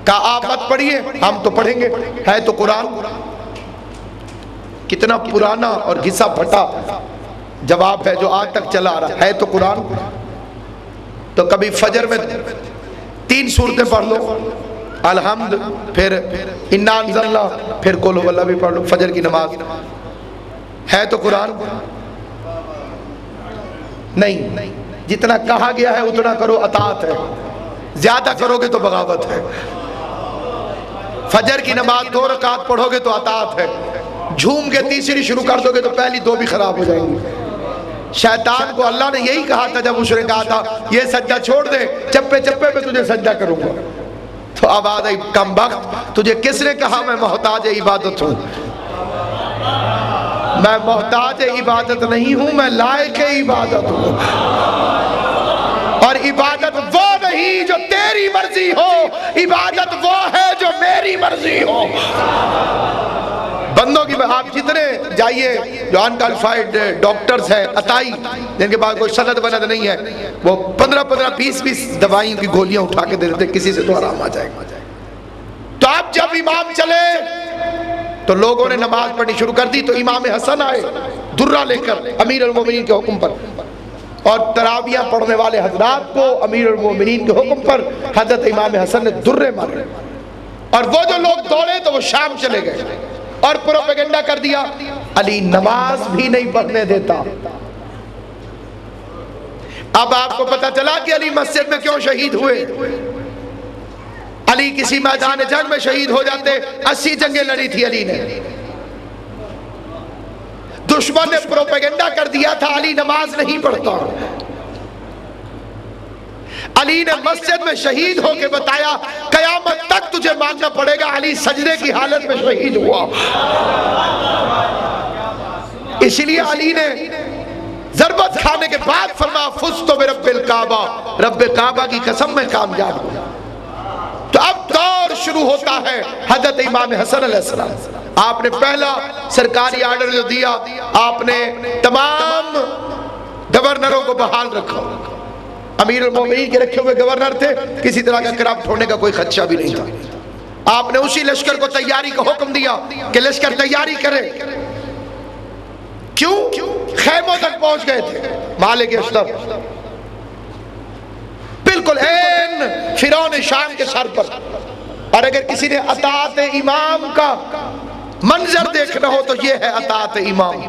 کہا آپ مت پڑھیے، ہم تو پڑھیں گے، ہے تو قرآن۔ کتنا پرانا اور گھسا پھٹا جواب ہے جو آج تک چلا آ رہا ہے تو قرآن۔ تو کبھی فجر میں 3 سورتیں پڑھ لو، الحمد، پھر انا انزلنا، پھر قل هو اللہ بھی پڑھ لو، فجر کی نماز، ہے تو قرآن نہیں۔ جتنا کہا گیا ہے اتنا کرو، اطاعت ہے، زیادہ کرو گے تو بغاوت ہے۔ فجر کی نماز 2 رکعت پڑھو گے تو اطاعت ہے، جھوم کے تیسری شروع کر دو گے تو پہلی 2 بھی خراب ہو جائیں گی۔ شیطان کو اللہ نے یہی کہا تھا جب اس نے کہا تھا یہ سجدہ چھوڑ دے، چپے چپے پہ تجھے سجدہ کروں گا، تو آواز آئی کم بخت، تجھے کس نے کہا میں محتاج عبادت ہوں؟ میں محتاج عبادت نہیں ہوں، میں لائق عبادت ہوں، اور عبادت وہ نہیں جو تیری مرضی ہو، عبادت وہ ہے جو میری مرضی ہو۔ بندوں کی آپ جتنے جائیے جو انکوالیفائڈ ڈاکٹرز ہیں، عطائی جن کے پاس کوئی سند بند نہیں ہے، وہ 15-15 20-20 دوائیوں کی گولیاں اٹھا کے دے دیتے، کسی سے تو آرام آ جائے گا۔ تو اب جب امام چلے تو لوگوں نے نماز پڑھنی شروع کر دی، تو امام حسن آئے درہ لے کر امیر المومنین کے حکم پر، اور تراویح پڑھنے والے حضرات کو امیر المومنین کے حکم پر حضرت امام حسن نے درے مارے، اور وہ جو لوگ دوڑے تو وہ شام چلے گئے اور پروپیگنڈا کر دیا علی نماز بھی نہیں پڑھنے دیتا۔ اب آپ کو پتہ چلا کہ علی مسجد میں کیوں شہید ہوئے؟ علی کسی میدان جنگ میں شہید ہو جاتے، 80 جنگیں لڑی تھی علی نے۔ دشمن نے پروپیگنڈا کر دیا تھا علی نماز نہیں پڑھتا، علی نے مسجد میں شہید ہو کے بتایا قیامت تک تجھے ماننا پڑے گا علی سجدے کی حالت میں شہید ہوا۔ اس لیے علی نے ضربت کھانے کے بعد فرمایا فزت برب الکعبہ، رب کعبہ کی قسم میں کامیاب ہوا۔ تو اب دور شروع ہوتا ہے حضرت امام حسن علیہ السلام۔ آپ نے پہلا سرکاری آرڈر جو دیا، آپ نے تمام گورنروں کو بحال رکھا۔ امیر المومنین کے رکھے ہوئے گورنر تھے، کسی طرح کا کرپٹ ہونے کا کوئی خدشہ بھی نہیں تھا۔ آپ نے اسی لشکر کو تیاری کا حکم دیا کہ لشکر تیاری کرے۔ کیوں؟ خیموں تک پہنچ گئے تھے مالک اشرف، بالکل این فرعون شام کے سر پر، اور اگر کسی نے اطاعت امام کا منظر دیکھنا ہو تو یہ ہے اطاعت امام۔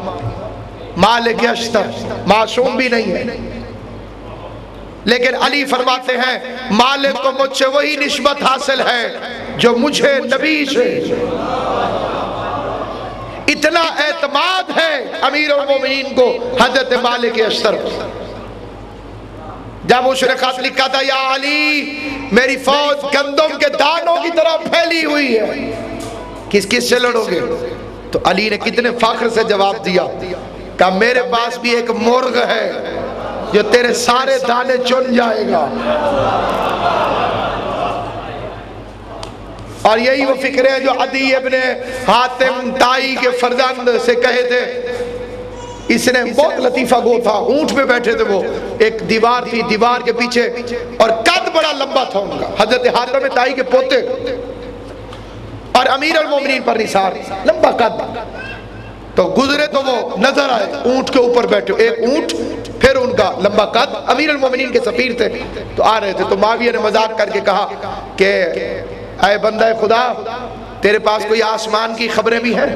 مالک اشرف معصوم بھی نہیں ہے، لیکن علی فرماتے ہیں مالک کو مجھ سے وہی نسبت حاصل ہے جو مجھے نبی سے۔ اتنا اعتماد ہے امیر المومنین کو حضرت مالک اشرف۔ جب اس نے خط لکھا تھا یا علی میری فوج گندم کے دانوں کی طرح پھیلی ہوئی ہے، کس کس سے لڑو گے؟ تو علی نے کتنے فخر سے جواب دیا، کہا میرے پاس بھی ایک مرغ ہے جو تیرے سارے دانے چن جائے گا۔ اور یہی وہ فکرے ہیں جو عدی ابن حاتم تائی کے فرزند سے کہے تھے۔ اس نے بہت لطیفہ گو تھا، اونٹ پہ بیٹھے تھے، وہ ایک دیوار تھی، دیوار کے پیچھے، اور قد بڑا لمبا تھا ان کا، حضرت حاتم تائی کے پوتے، اور امیر المومنین پر نثار، لمبا قد۔ تو گزرے تو وہ نظر آئے اونٹ کے اوپر بیٹھے، ایک اونٹ پھر ان کا لمبا قد، امیر المومنین کے سفیر تھے، تو آ رہے تھے۔ تو معاویہ نے مذاق کر کے کہا کہ اے بندہ خدا، تیرے پاس کوئی آسمان کی خبریں بھی ہیں؟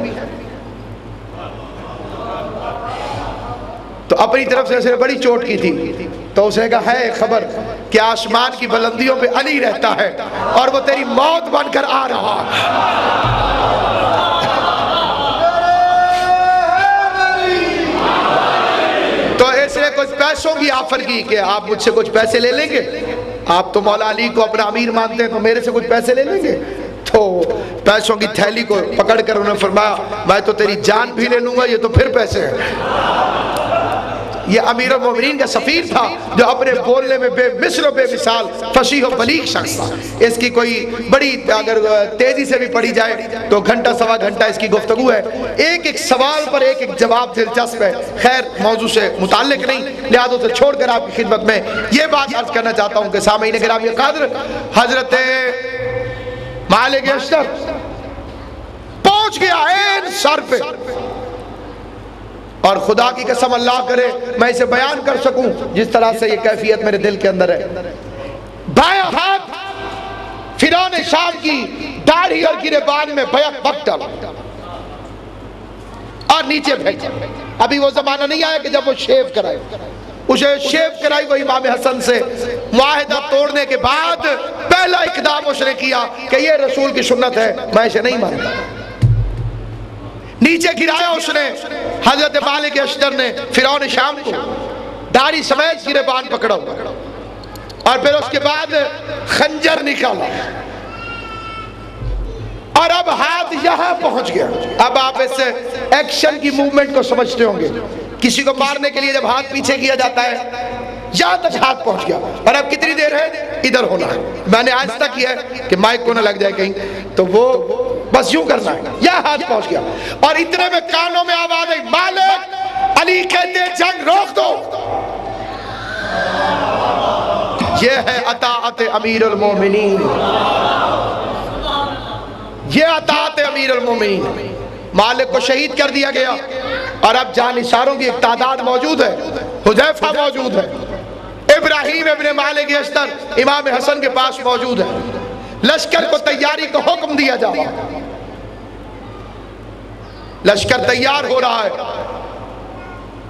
تو اپنی طرف سے اس نے بڑی چوٹ کی تھی، تو اس نے کہا ہے خبر کہ آسمان کی بلندیوں پہ علی رہتا ہے اور وہ تیری موت بن کر آ رہا ہے۔ تو اس نے کچھ پیسوں کی آفر کی کہ آپ مجھ سے کچھ پیسے لے لیں گے، آپ تو مولا علی کو اپنا امیر مانتے ہیں، تو میرے سے کچھ پیسے لے لیں گے؟ تو پیسوں کی تھیلی کو پکڑ کر انہوں نے فرمایا میں تو تیری جان بھی لے لوں گا، یہ تو پھر پیسے ہیں۔ یہ امیر المومنین کا سفیر تھا جو اپنے بولنے میں بے مثل و بے مثال فصیح و بلیغ شخص تھا۔ اس کی کوئی بڑی اگر تیزی سے بھی پڑھی جائے تو گھنٹہ سوا گھنٹہ اس کی گفتگو ہے، ایک ایک سوال پر ایک ایک جواب دلچسپ ہے۔ خیر موضوع سے متعلق نہیں، لہذا اسے چھوڑ کر آپ کی خدمت میں یہ بات عرض کرنا چاہتا ہوں کہ سامعین گرامی قدر، حضرت مالک اشتر پہنچ گیا عین سر پہ، اور خدا کی قسم اللہ کرے میں اسے بیان کر سکوں جس طرح سے یہ کیفیت میرے دل کے اندر ہے۔ بائیں ہاتھ فرعون شام کی داڑھی اور گریبان میں بیک وقت ڈالا اور نیچے بھیجا۔ ابھی وہ زمانہ نہیں آیا کہ جب وہ شیو کرائے، اسے شیو کرائی وہ امام حسن سے معاہدہ توڑنے کے بعد پہلا اقدام اس نے کیا کہ یہ رسول کی سنت ہے، میں اسے نہیں مانتا۔ نیچے گرایا اس نے، حضرت مالک اشتر نے فرعون شام کو داڑھی سمیت گریبان پکڑا ہوا، اور پھر اس کے بعد خنجر نکالا، اور اب ہاتھ یہاں پہنچ گیا۔ اب آپ اس ایکشن کی موومنٹ کو سمجھتے ہوں گے، کسی کو مارنے کے لیے جب ہاتھ پیچھے کیا جاتا ہے یہاں تک ہاتھ پہنچ گیا، اور اب کتنی دیر ہے؟ ادھر ہونا ہے۔ میں نے آج تک کیا ہے کہ مائک کو نہ لگ جائے کہیں، تو وہ بس یوں کرنا ہے، یہاں ہاتھ پہنچ گیا، اور اتنے میں کانوں میں آواز آئی مالک علی کہتے جنگ روک دو۔ یہ ہے اطاعت امیر المومنین، یہ اطاعت امیر المومنین۔ مالک کو شہید کر دیا گیا، اور اب جانشاروں کی ایک تعداد موجود ہے، حذیفہ موجود ہے، ابراہیم ابن مالک اشتر امام حسن کے پاس موجود ہے۔ لشکر کو تیاری کا حکم دیا جا رہا ہے، لشکر تیار ہو رہا ہے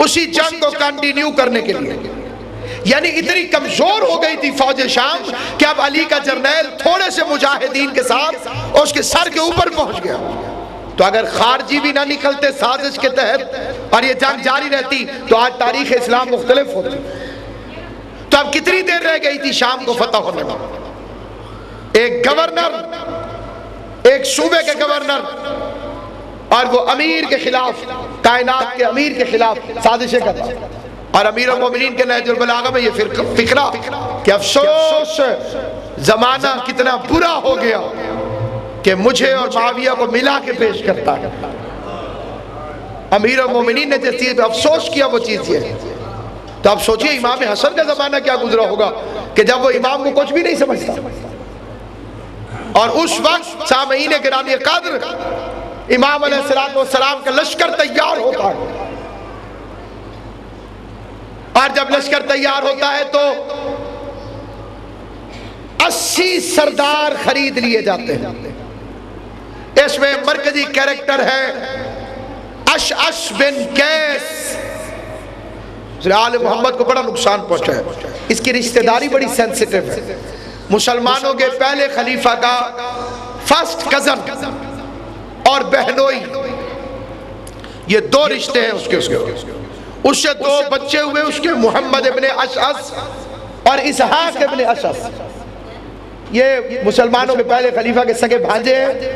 اسی جنگ کو کنٹینیو کرنے کے لیے۔ یعنی اتنی کمزور ہو گئی تھی فوج شام کہ اب علی کا جرنیل تھوڑے سے مجاہدین کے ساتھ اس کے سر کے اوپر پہنچ گیا۔ تو اگر خارجی بھی نہ نکلتے سازش کے تحت اور یہ جنگ جاری رہتی تو آج تاریخ اسلام مختلف ہوتی۔ تو اب کتنی دیر رہ گئی تھی شام کو فتح ہونے میں؟ ایک گورنر، ایک صوبے کے گورنر، اور وہ امیر کے خلاف، کائنات کے امیر کے خلاف سازشیں کرتا، اور امیر المومنین کے نہج البلاغہ میں یہ فکرہ کہ افسوس زمانہ کتنا برا ہو گیا کہ مجھے اور معاویہ کو ملا کے پیش کرتا ہے۔ امیر المومنین نے جس چیز پہ افسوس کیا وہ چیز یہ ہے۔ تو اب سوچئے امام حسن کا زمانہ کیا گزرا ہوگا کہ جب وہ امام کو کچھ بھی نہیں سمجھتا، اور اس وقت سامعین گرامی قدر امام علیہ السلام کا لشکر تیار ہوتا ہے، اور جب لشکر تیار ہوتا ہے تو 80 سردار خرید لیے جاتے ہیں۔ اس میں مرکزی کریکٹر ہے اشعث بن قیس۔ آل محمد کو بڑا نقصان پہنچا ہے، اس کی رشتہ داری بڑی سینسیٹیو ہے۔ مسلمانوں کے پہلے خلیفہ کا فرسٹ کزن اور بہنوئی، یہ دو رشتے ہیں اس کے، اس سے دو بچے ہوئے اس کے، محمد ابن اشعث اور اسحاق ابن اشعث، یہ مسلمانوں کے پہلے خلیفہ کے سگے بھانجے ہیں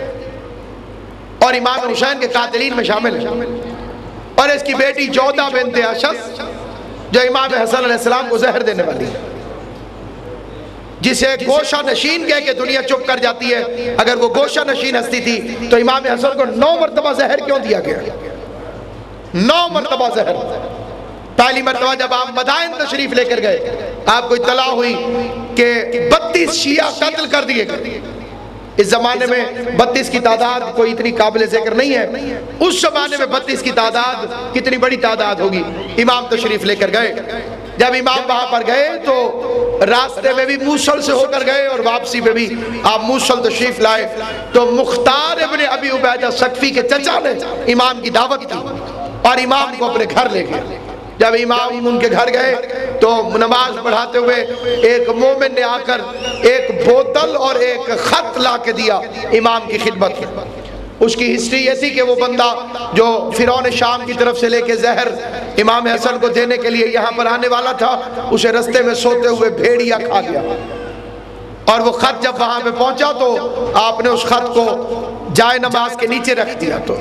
اور امام حسین کے قاتلین میں شامل ہیں، اور اس کی بیٹی جودہ بنت اشعث جو امام حسن علیہ السلام کو زہر دینے والی ہے، جسے گوشہ نشین کہہ کے دنیا چپ کر جاتی ہے۔ اگر وہ گوشہ نشین ہستی تھی تو امام حسن کو 9 مرتبہ زہر کیوں دیا گیا؟ 9 مرتبہ زہر۔ پہلی مرتبہ جب آپ مدائن تشریف لے کر گئے، آپ کو اطلاع ہوئی کہ 32 شیعہ قتل کر دیے گئے۔ اس زمانے میں 32 کی تعداد کوئی اتنی قابل ذکر نہیں ہے، اس زمانے میں 32 کی تعداد کتنی بڑی تعداد ہوگی۔ امام تشریف لے کر گئے، جب امام وہاں پر گئے تو راستے میں بھی موصل سے ہو کر گئے اور واپسی میں بھی آپ موصل تشریف لائے، تو مختار ابن ابی عبیدہ ثقفی کے چچا نے امام کی دعوت کی اور امام کو اپنے گھر لے گئے۔ جب امام ان کے گھر گئے تو نماز پڑھاتے ہوئے ایک مومن نے آ کر ایک بوتل اور ایک خط لا کے دیا امام کی خدمت میں۔ اس کی ہسٹری یہ تھی کہ وہ بندہ جو فرعون شام کی طرف سے لے کے زہر امام حسن کو دینے کے لیے یہاں پر آنے والا تھا، اسے رستے میں سوتے ہوئے بھیڑیا کھا گیا، اور وہ خط جب وہاں پہ پہنچا تو آپ نے اس خط کو جائے نماز کے نیچے رکھ دیا۔ تو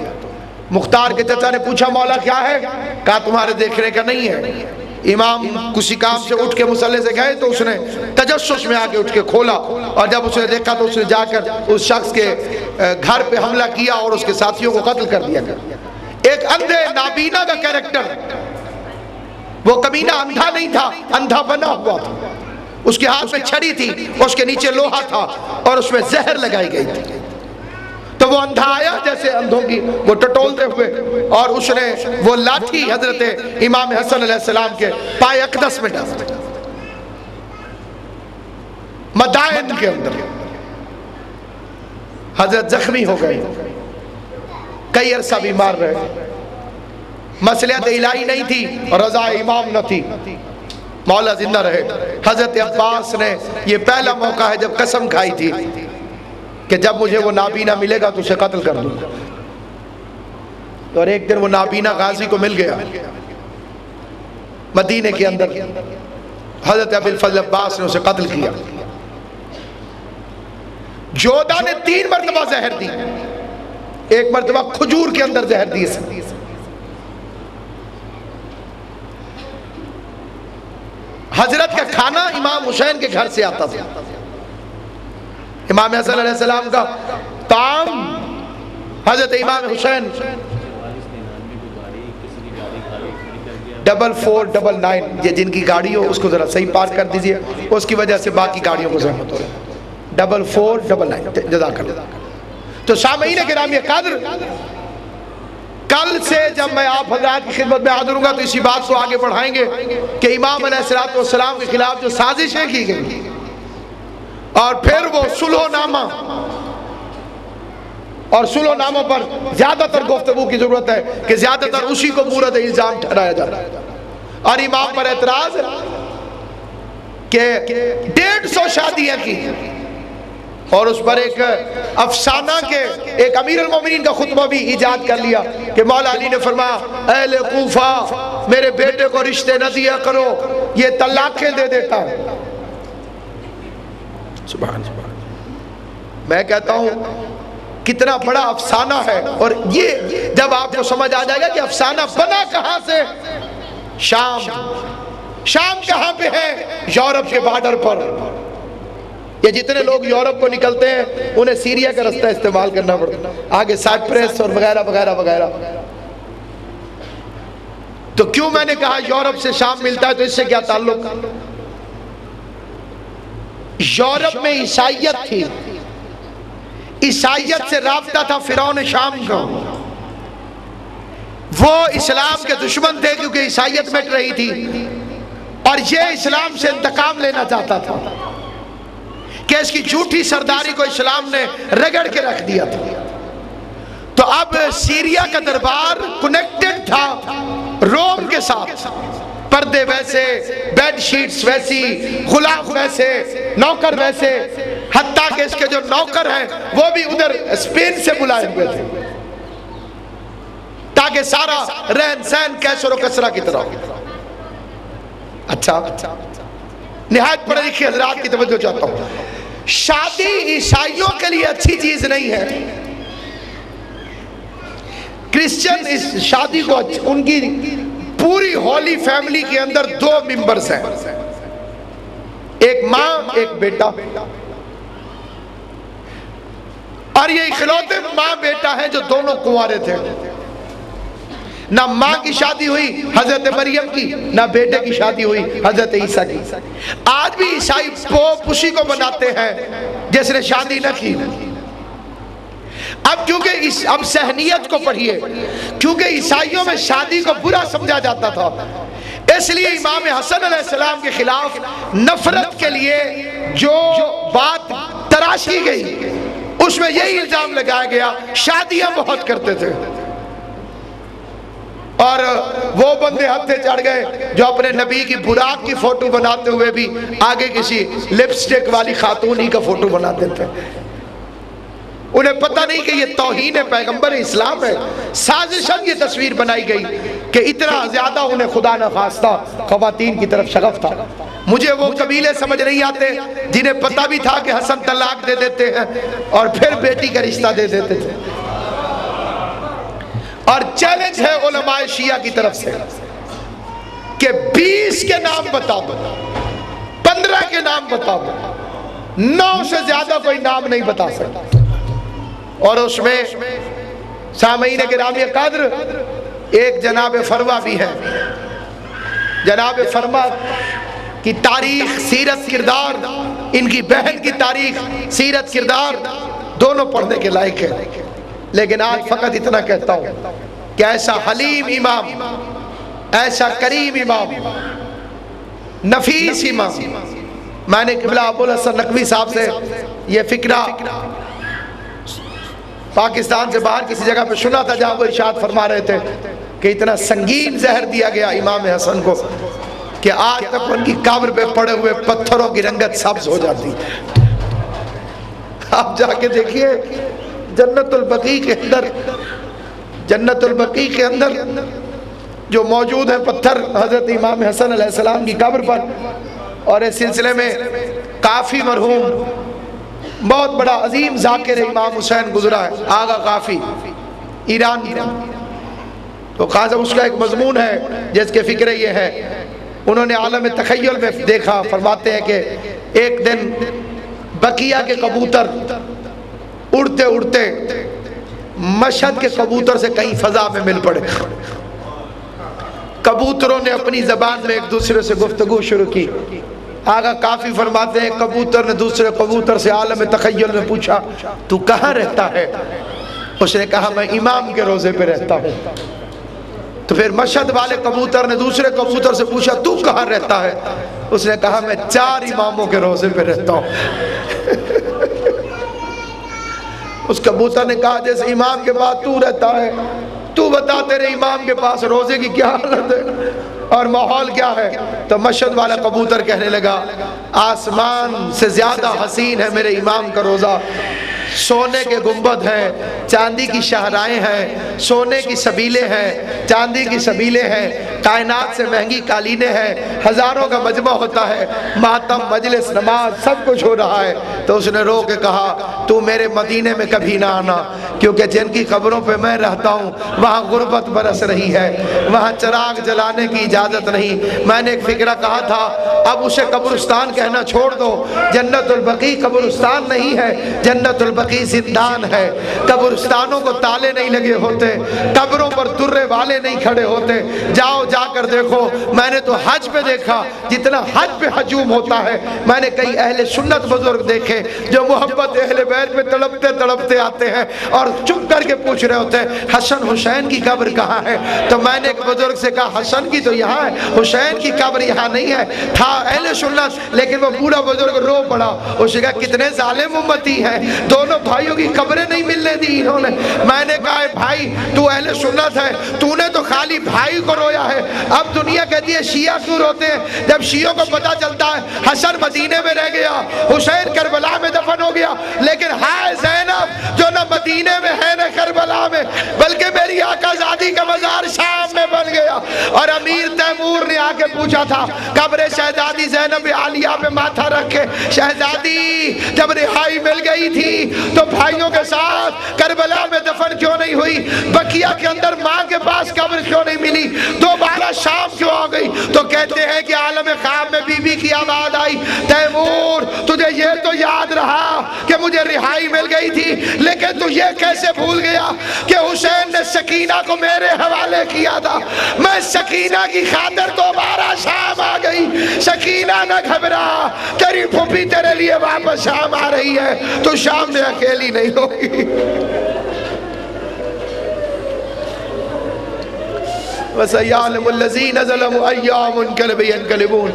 مختار کے چچا نے پوچھا مولا کیا ہے؟ کہا تمہارے دیکھنے کا نہیں ہے۔ امام کسی کام سے اٹھ کے مصلی سے گئے تو اس نے تجسس میں آگے اٹھ کے کھولا، اور جب اس نے دیکھا تو اس نے جا کر اس شخص کے گھر پہ حملہ کیا اور اس کے ساتھیوں کو قتل کر دیا۔ ایک اندھے نابینا کا کیریکٹر، وہ کمینہ اندھا نہیں تھا، اندھا بنا ہوا تھا، اس کے ہاتھ میں چھڑی تھی، اس کے نیچے لوہا تھا اور اس میں زہر لگائی گئی تھی۔ تو وہ اندھا آیا جیسے اندھوں کی وہ ٹٹولتے ہوئے، اور اس نے وہ لاٹھی حضرت امام حسن علیہ السلام کے پائے اقدس میں ڈال دی، مدائن کے اندر۔ حضرت زخمی ہو گئے، کئی عرصہ بیمار رہے، مصلحت الہی نہیں تھی اور رضا امام نہ تھی، مولا زندہ رہے۔ حضرت عباس نے یہ پہلا موقع ہے جب قسم کھائی تھی کہ جب مجھے وہ نابینا ملے گا تو اسے قتل کر دوں گا، اور ایک دن وہ نابینا غازی کو مل گیا مدینے کے اندر، حضرت ابی الفضل عباس نے اسے قتل کیا۔ جودہ نے 3 مرتبہ زہر دی، ایک مرتبہ کھجور کے اندر زہر دی۔ حضرت کا کھانا امام حسین کے گھر سے آتا تھا، امام حسن علیہ السلام کا طعام حضرت امام حسین 4499 یہ جن کی گاڑی ہو اس کو ذرا صحیح پارک کر دیجئے، اس کی وجہ سے باقی گاڑیوں کو زحمت ہو رہا ہے۔ 4499 جزاک اللہ۔ تو سامعین کرام قدر، کل سے جب میں آپ حضرات کی خدمت میں حاضر ہوں گا تو اسی بات کو آگے بڑھائیں گے کہ امام علیہ السلام کے خلاف جو سازشیں کی گئی اور پھر وہ صلح نامہ، اور صلح ناموں پر زیادہ تر گفتگو کی ضرورت ہے کہ زیادہ تر اسی کو مورد الزام ٹھہرایا جاتا ہے، اور امام پر اعتراض کہ 150 شادیاں کی، اور اس پر ایک افسانہ کے ایک امیر المومنین کا خطبہ بھی ایجاد کر لیا کہ مولا علی نے فرمایا اہل کوفہ میرے بیٹے کو رشتے نہ دیا کرو، یہ طلاقیں دے دیتا ہے۔ سبحان اللہ، میں کہتا ہوں کتنا بڑا افسانہ ہے، اور یہ جب آپ کو سمجھ آ جائے گا کہ افسانہ بنا کہاں سے، شام کہاں پہ ہے؟ یورپ کے بارڈر پر۔ یہ جتنے لوگ یورپ کو نکلتے ہیں انہیں سیریا کا رستہ استعمال کرنا پڑتا ہے، آگے سائپرس اور وغیرہ وغیرہ وغیرہ۔ تو کیوں میں نے کہا یورپ سے شام ملتا ہے، تو اس سے کیا تعلق؟ یورپ میں عیسائیت تھی، عیسائیت سے رابطہ تھا فرعون شام کا، وہ اسلام کے دشمن تھے کیونکہ عیسائیت مٹ رہی تھی، اور یہ اسلام سے انتقام لینا چاہتا تھا کہ اس کی جھوٹی سرداری کو اسلام نے رگڑ کے رکھ دیا تھا۔ تو اب سیریا کا دربار کنیکٹڈ تھا روم کے ساتھ، پردے ویسے، بیڈ شیٹس ویسی، غلام ویسے، نوکر ویسے، حتیٰ کہ اس کے جو نوکر ہیں وہ بھی ادھر اسپین سے بلائے ہوئے تھے تاکہ سارا رہن سہن کیسر و کسرا کی طرح ہو۔ اچھا نہایت پڑھے لکھے حضرات کی توجہ چاہتا ہوں، شادی عیسائیوں کے لیے اچھی چیز نہیں ہے۔ کرسچن اس شادی کو، ان کی پوری ہولی فیملی کے اندر 2 ممبرز ہیں، ایک ماں ایک بیٹا، اور یہ اکلوتے ماں بیٹا ہیں جو دونوں کنوارے تھے۔ نہ ماں کی شادی ہوئی حضرت مریم کی، نہ بیٹے کی شادی ہوئی حضرت عیسیٰ کی۔ آج بھی عیسائی پوپ اسی کو بناتے ہیں جس نے شادی نہ کی۔ اب کیونکہ اب ذہنیت کو پڑھیے، کیونکہ عیسائیوں میں شادی کو برا سمجھا جاتا تھا، اس لیے امام حسن علیہ السلام کے خلاف نفرت کے لیے جو بات تراش کی گئی، اس میں یہی الزام لگایا گیا شادیاں بہت کرتے تھے۔ اور وہ بندے ہتھے چڑھ گئے جو اپنے نبی کی براق کی فوٹو بناتے ہوئے بھی آگے کسی لپسٹک والی خاتون ہی کا فوٹو بناتے تھے۔ انہیں پتہ نہیں کہ یہ توہین پیغمبر اسلام ہے، سازشاً یہ تصویر بنائی گئی کہ اتنا زیادہ انہیں خدا نخواستہ خواتین کی طرف شغف تھا۔ مجھے وہ قبیلے سمجھ نہیں آتے جنہیں پتہ بھی تھا کہ حسن طلاق دے دیتے ہیں اور پھر بیٹی کا رشتہ دے دیتے تھے۔ اور چیلنج ہے علماء شیعہ کی طرف سے کہ 20 کے نام بتا دو، 15 کے نام بتا دو، 9 سے زیادہ کوئی نام نہیں بتا سکتا۔ اور اس میں سامعین گرامی قدر ایک جناب فروا بھی ہے۔ جناب فروا کی تاریخ، سیرت، کردار، ان کی بہن کی تاریخ، سیرت، کردار دونوں پڑھنے کے لائق ہے۔ لیکن آج فقط اتنا کہتا ہوں کہ ایسا حلیم امام، ایسا کریم امام، نفیس امام، میں نے قبلہ ابو الحسن نقوی صاحب سے یہ فکرہ پاکستان سے باہر کسی جگہ پہ سنا تھا، جہاں وہ ارشاد فرما رہے تھے کہ اتنا سنگین زہر دیا گیا امام حسن کو کہ آج تک ان کی قبر پہ پڑے ہوئے پتھروں کی رنگت سبز ہو جاتی۔ آپ جا کے دیکھیے جنت البقیع کے اندر، جنت البقیع کے اندر جو موجود ہیں پتھر حضرت امام حسن علیہ السلام کی قبر پر۔ اور اس سلسلے میں کافی مرحوم بہت بڑا عظیم ذاکر امام حسین گزرا ہے، آغا کافی، ایران۔ تو خاصا اس کا ایک مضمون ہے جس کے فکر یہ ہے، انہوں نے عالم تخیل میں دیکھا، فرماتے ہیں کہ ایک دن بقیہ کے کبوتر اڑتے اڑتے مشہد کے کبوتر سے کہیں فضا میں مل پڑے۔ کبوتروں نے اپنی زبان میں ایک دوسرے سے گفتگو شروع کی۔ آگا کافی فرماتے ہیں کبوتر نے دوسرے کبوتر سے عالم تخیل میں پوچھا تو کہاں رہتا ہے؟ اس نے کہا میں امام کے روزے پہ رہتا ہوں۔ تو پھر مشہد والے کبوتر نے دوسرے کبوتر سے پوچھا تو کہاں رہتا ہے؟ اس نے کہا میں 4 اماموں کے روزے پہ رہتا ہوں۔ اس کبوتر نے کہا جیسے امام کے پاس تو رہتا ہے، تو بتا تیرے امام کے پاس روزے کی کیا حالت ہے اور ماحول کیا ہے؟ تو مشہد والا کبوتر کہنے لگا آسمان سے زیادہ حسین ہے میرے امام کا روزہ، سونے کے گنبد ہیں، چاندی کی شاہراہیں ہیں، سونے کی سبیلیں ہیں، چاندی کی سبیلیں ہیں، کائنات سے مہنگی قالینیں ہیں، ہزاروں کا مجمع ہوتا ہے، ماتم، مجلس، نماز سب کچھ ہو رہا ہے۔ تو اس نے رو کے کہا تو میرے مدینے میں کبھی نہ آنا، کیونکہ جن کی قبروں پہ میں رہتا ہوں وہاں غربت برس رہی ہے، وہاں چراغ جلانے کی اجازت نہیں۔ میں نے ایک فکرہ کہا تھا اب اسے قبرستان کہنا چھوڑ دو، جنت البقیع قبرستان نہیں ہے، جنت البقیع زندان ہے۔ قبرستانوں کو تالے نہیں لگے ہوتے، قبروں پر درے والے نہیں کھڑے ہوتے۔ جاؤ جا کر دیکھو، میں نے تو حج پہ دیکھا جتنا حج پہ ہجوم ہوتا ہے، میں نے کئی اہل سنت بزرگ دیکھے جو محبت اہل بیت پہ تڑپتے تڑپتے آتے ہیں اور چپ کر کے پوچھ رہے ہوتے ہیں حسن حسین کی قبر کہاں ہے؟ تو میں نے ایک بزرگ سے کہا حسن کی تو یہاں ہے، حسین کی قبر یہاں نہیں ہے۔ تھا اہل سنت لیکن وہ بوڑھا بزرگ رو پڑا، اس نے کہا کتنے ظالم امتی ہیں، دونوں بھائیوں کی قبریں نہیں ملنے دی انہوں نے۔ میں نے کہا بھائی تو اہل سنت ہے، تو نے تو خالی بھائی کو رویا ہے، اب دنیا کہتی ہے شیعہ کیوں روتے ہیں؟ جب شیعوں کو پتا چلتا ہے حسن مدینے میں رہ گیا، حسین کربلا میں دفن ہو گیا، لیکن ہائے زینب جو نہ مدینے میں ہے نہ کربلا میں، بلکہ میری آقا زادی کا مزار شام میں بن گیا۔ اور امیر تیمور نے آ کے پوچھا تھا قبر شہزادی زینب عالیہ پہ ماتھا رکھے، شہزادی جب رہائی مل گئی تھی تو بھائیوں کے ساتھ کربلا میں دفن کیوں نہیں ہوئی؟ بقیہ کے اندر ماں کے پاس قبر کیوں نہیں ملی؟ دوبارہ شام کیوں آ گئی؟ تو کہتے ہیں کہ عالم خواب میں بی بی کی آواز آئی، تیمور تجھے یہ تو یاد رہا کہ مجھے رہائی مل گئی تھی، لیکن تو یہ کیسے بھول گیا کہ حسین نے سکینہ کو میرے حوالے کیا تھا؟ میں سکینہ کی خاطر دوبارہ شام آ گئی۔ سکینہ نہ گھبرا، تیری پھوپھی تیرے لیے واپس شام آ رہی ہے، تو شام میں اکیلی نہیں ہوگی۔ وَسَيَعْلَمُ الَّذِينَ ظَلَمُوا أَيَّ مُنْقَلِبٍ يَنْقَلِبُونَ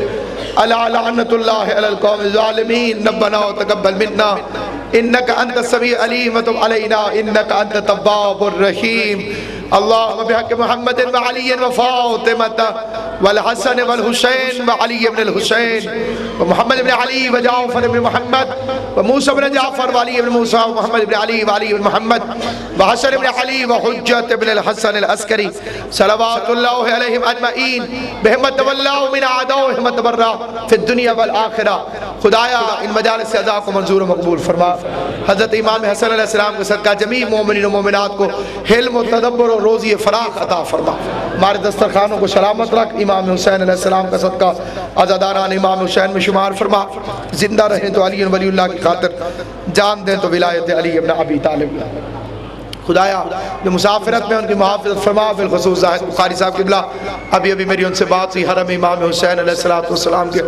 أَلَا لَعْنَةُ اللَّهِ عَلَى الْقَوْمِ الظَّالِمِينَ رَبَّنَا وَتَقَبَّلْ مِنَّا إِنَّكَ أَنْتَ السَّمِيعُ الْعَلِيمُ وَتُبْ عَلَيْنَا إِنَّكَ أَنْتَ التَّوَّابُ الرَّحِيمُ اللهم بحق محمد وعلي وفاطمة والحسن والحسين وعلي بن الحسين ومحمد بن علي وجعفر بن محمد وموسى بن جعفر وعلي بن موسى ومحمد بن علي وعلي بن محمد وحسن بن علي وحجة بن الحسن العسكري صلوات الله عليهم أجمعين بهمة والله من أعدائهم تبرأ في الدنيا والآخرة۔ خدایا ان مجالس سے ادا کو منظور و مقبول فرما۔ حضرت امام حسن علیہ السلام کے صدقہ جمیع مومنین و مومنات کو حلم و تدبر و روزی فراخ عطا فرما۔ ہمارے دسترخوانوں کو سلامت رکھ، امام حسین علیہ السلام کا صدقہ عزاداران امام حسین میں شمار فرما۔ زندہ رہیں تو علی ولی اللہ کی خاطر، جان دیں تو ولایت علی ابن ابی طالب۔ خدایا جو مسافرت میں ان کی محافظت فرما، بالخصوص زاہد بخاری صاحب قبلہ، ابھی میری ان سے بات ہوئی، حرم امام حسین علیہ السلام کے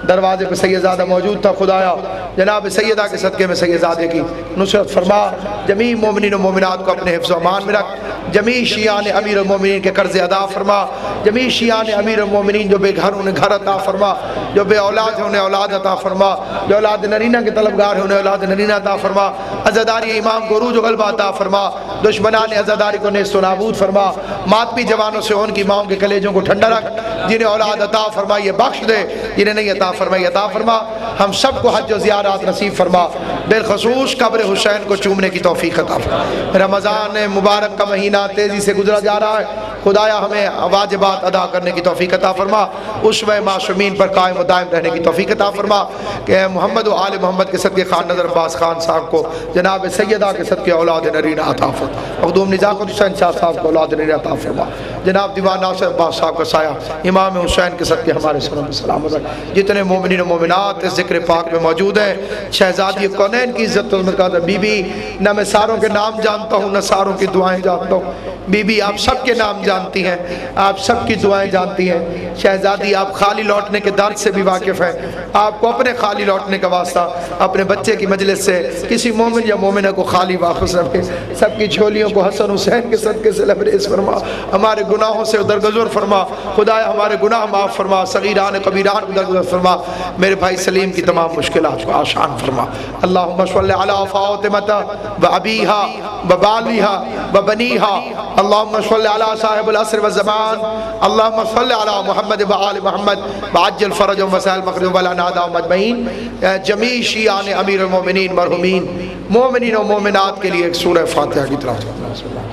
دروازے پہ سیدزادہ موجود تھا۔ خدایا جناب سیدہ کے صدقے میں سیدزادے کی نصرت فرما، جمیع مومنین و مومنات کو اپنے حفظ و امان میں رکھ، جمیع شیعان امیر المومنین کے قرض ادا فرما، جمیع شیعان امیر المومنین جو بے گھر انہیں گھر عطا فرما، جو بے اولاد ہیں انہیں اولاد عطا فرما، جو اولاد نرینہ کے طلبگار ہیں انہیں اولاد نرینہ عطا فرما، عزاداری امام کو عروج و غلبہ عطا فرما، دشمنان عزاداری کو نیست و نابود فرما، ماتمی جوانوں سے ان کی ماؤں کے کلیجوں کو ٹھنڈا رکھ، جنہیں اولاد عطا فرمائیے بخش دے، جنہیں نہیں عطا فرمائیے عطا فرما، ہم سب کو حج و زیارات نصیب فرما، بالخصوص قبر حسین کو چومنے کی توفیق عطا فرما۔ رمضان مبارک کا مہینہ تیزی سے گزرا جا رہا ہے، خدایا ہمیں واجبات ادا کرنے کی توفیق عطا فرما، اسوہ معصومین پر قائم و دائم رہنے کی توفیق عطا فرما، کہ محمد و آل محمد کے صدقے خان نظر عباس خان صاحب کو جناب سیدہ کے صدقے اولاد نرینہ عطا فرما، مخدوم نزاکت حسین شاہ صاحب کو اولاد نرینہ عطا فرما، جناب دیوان ناصر عباس صاحب کا سایہ امام حسین کے صدقے ہمارے سروں میں سلامت رکھ۔ جتنے مومنین و مومنات اس ذکر پاک میں موجود ہیں، شہزادی کونین کی عزت و مقدار بی بی، نہ میں ساروں کے نام جانتا ہوں نہ ساروں کی دعائیں جانتا ہوں، بی بی آپ سب کے نام جانتی ہیں، آپ سب کی دعائیں جانتی ہیں۔ شہزادی آپ خالی لوٹنے کے درد سے بھی واقف ہیں، آپ کو اپنے خالی لوٹنے کا واسطہ اپنے بچے کی مجلس سے کسی مومن یا مومنہ کو خالی واپس رکھے، سب کی جھولیوں کو حسن حسین کے صدقے سے لبریز فرما، ہمارے گناہوں سے درگزر فرما، خدایا ہمارے گناہ معاف فرما، صغیران کبیران کو درگزر فرما، میرے بھائی سلیم کی تمام مشکلات کو آسان فرما۔ اللہم صلی علی فاطمہ و ابیہا و بالیہا و بنیہا، اللہم صلی علی صاحب العصر والزمان، اللہم صلی علی محمد و آل محمد وعجل فرجهم وسائل مغرب ولا ناداهم اجمعین۔ جمیع شیعان امیر المومنین مرحومین مومنین و مومنات کے لیے ایک سورہ فاتحہ کی طرف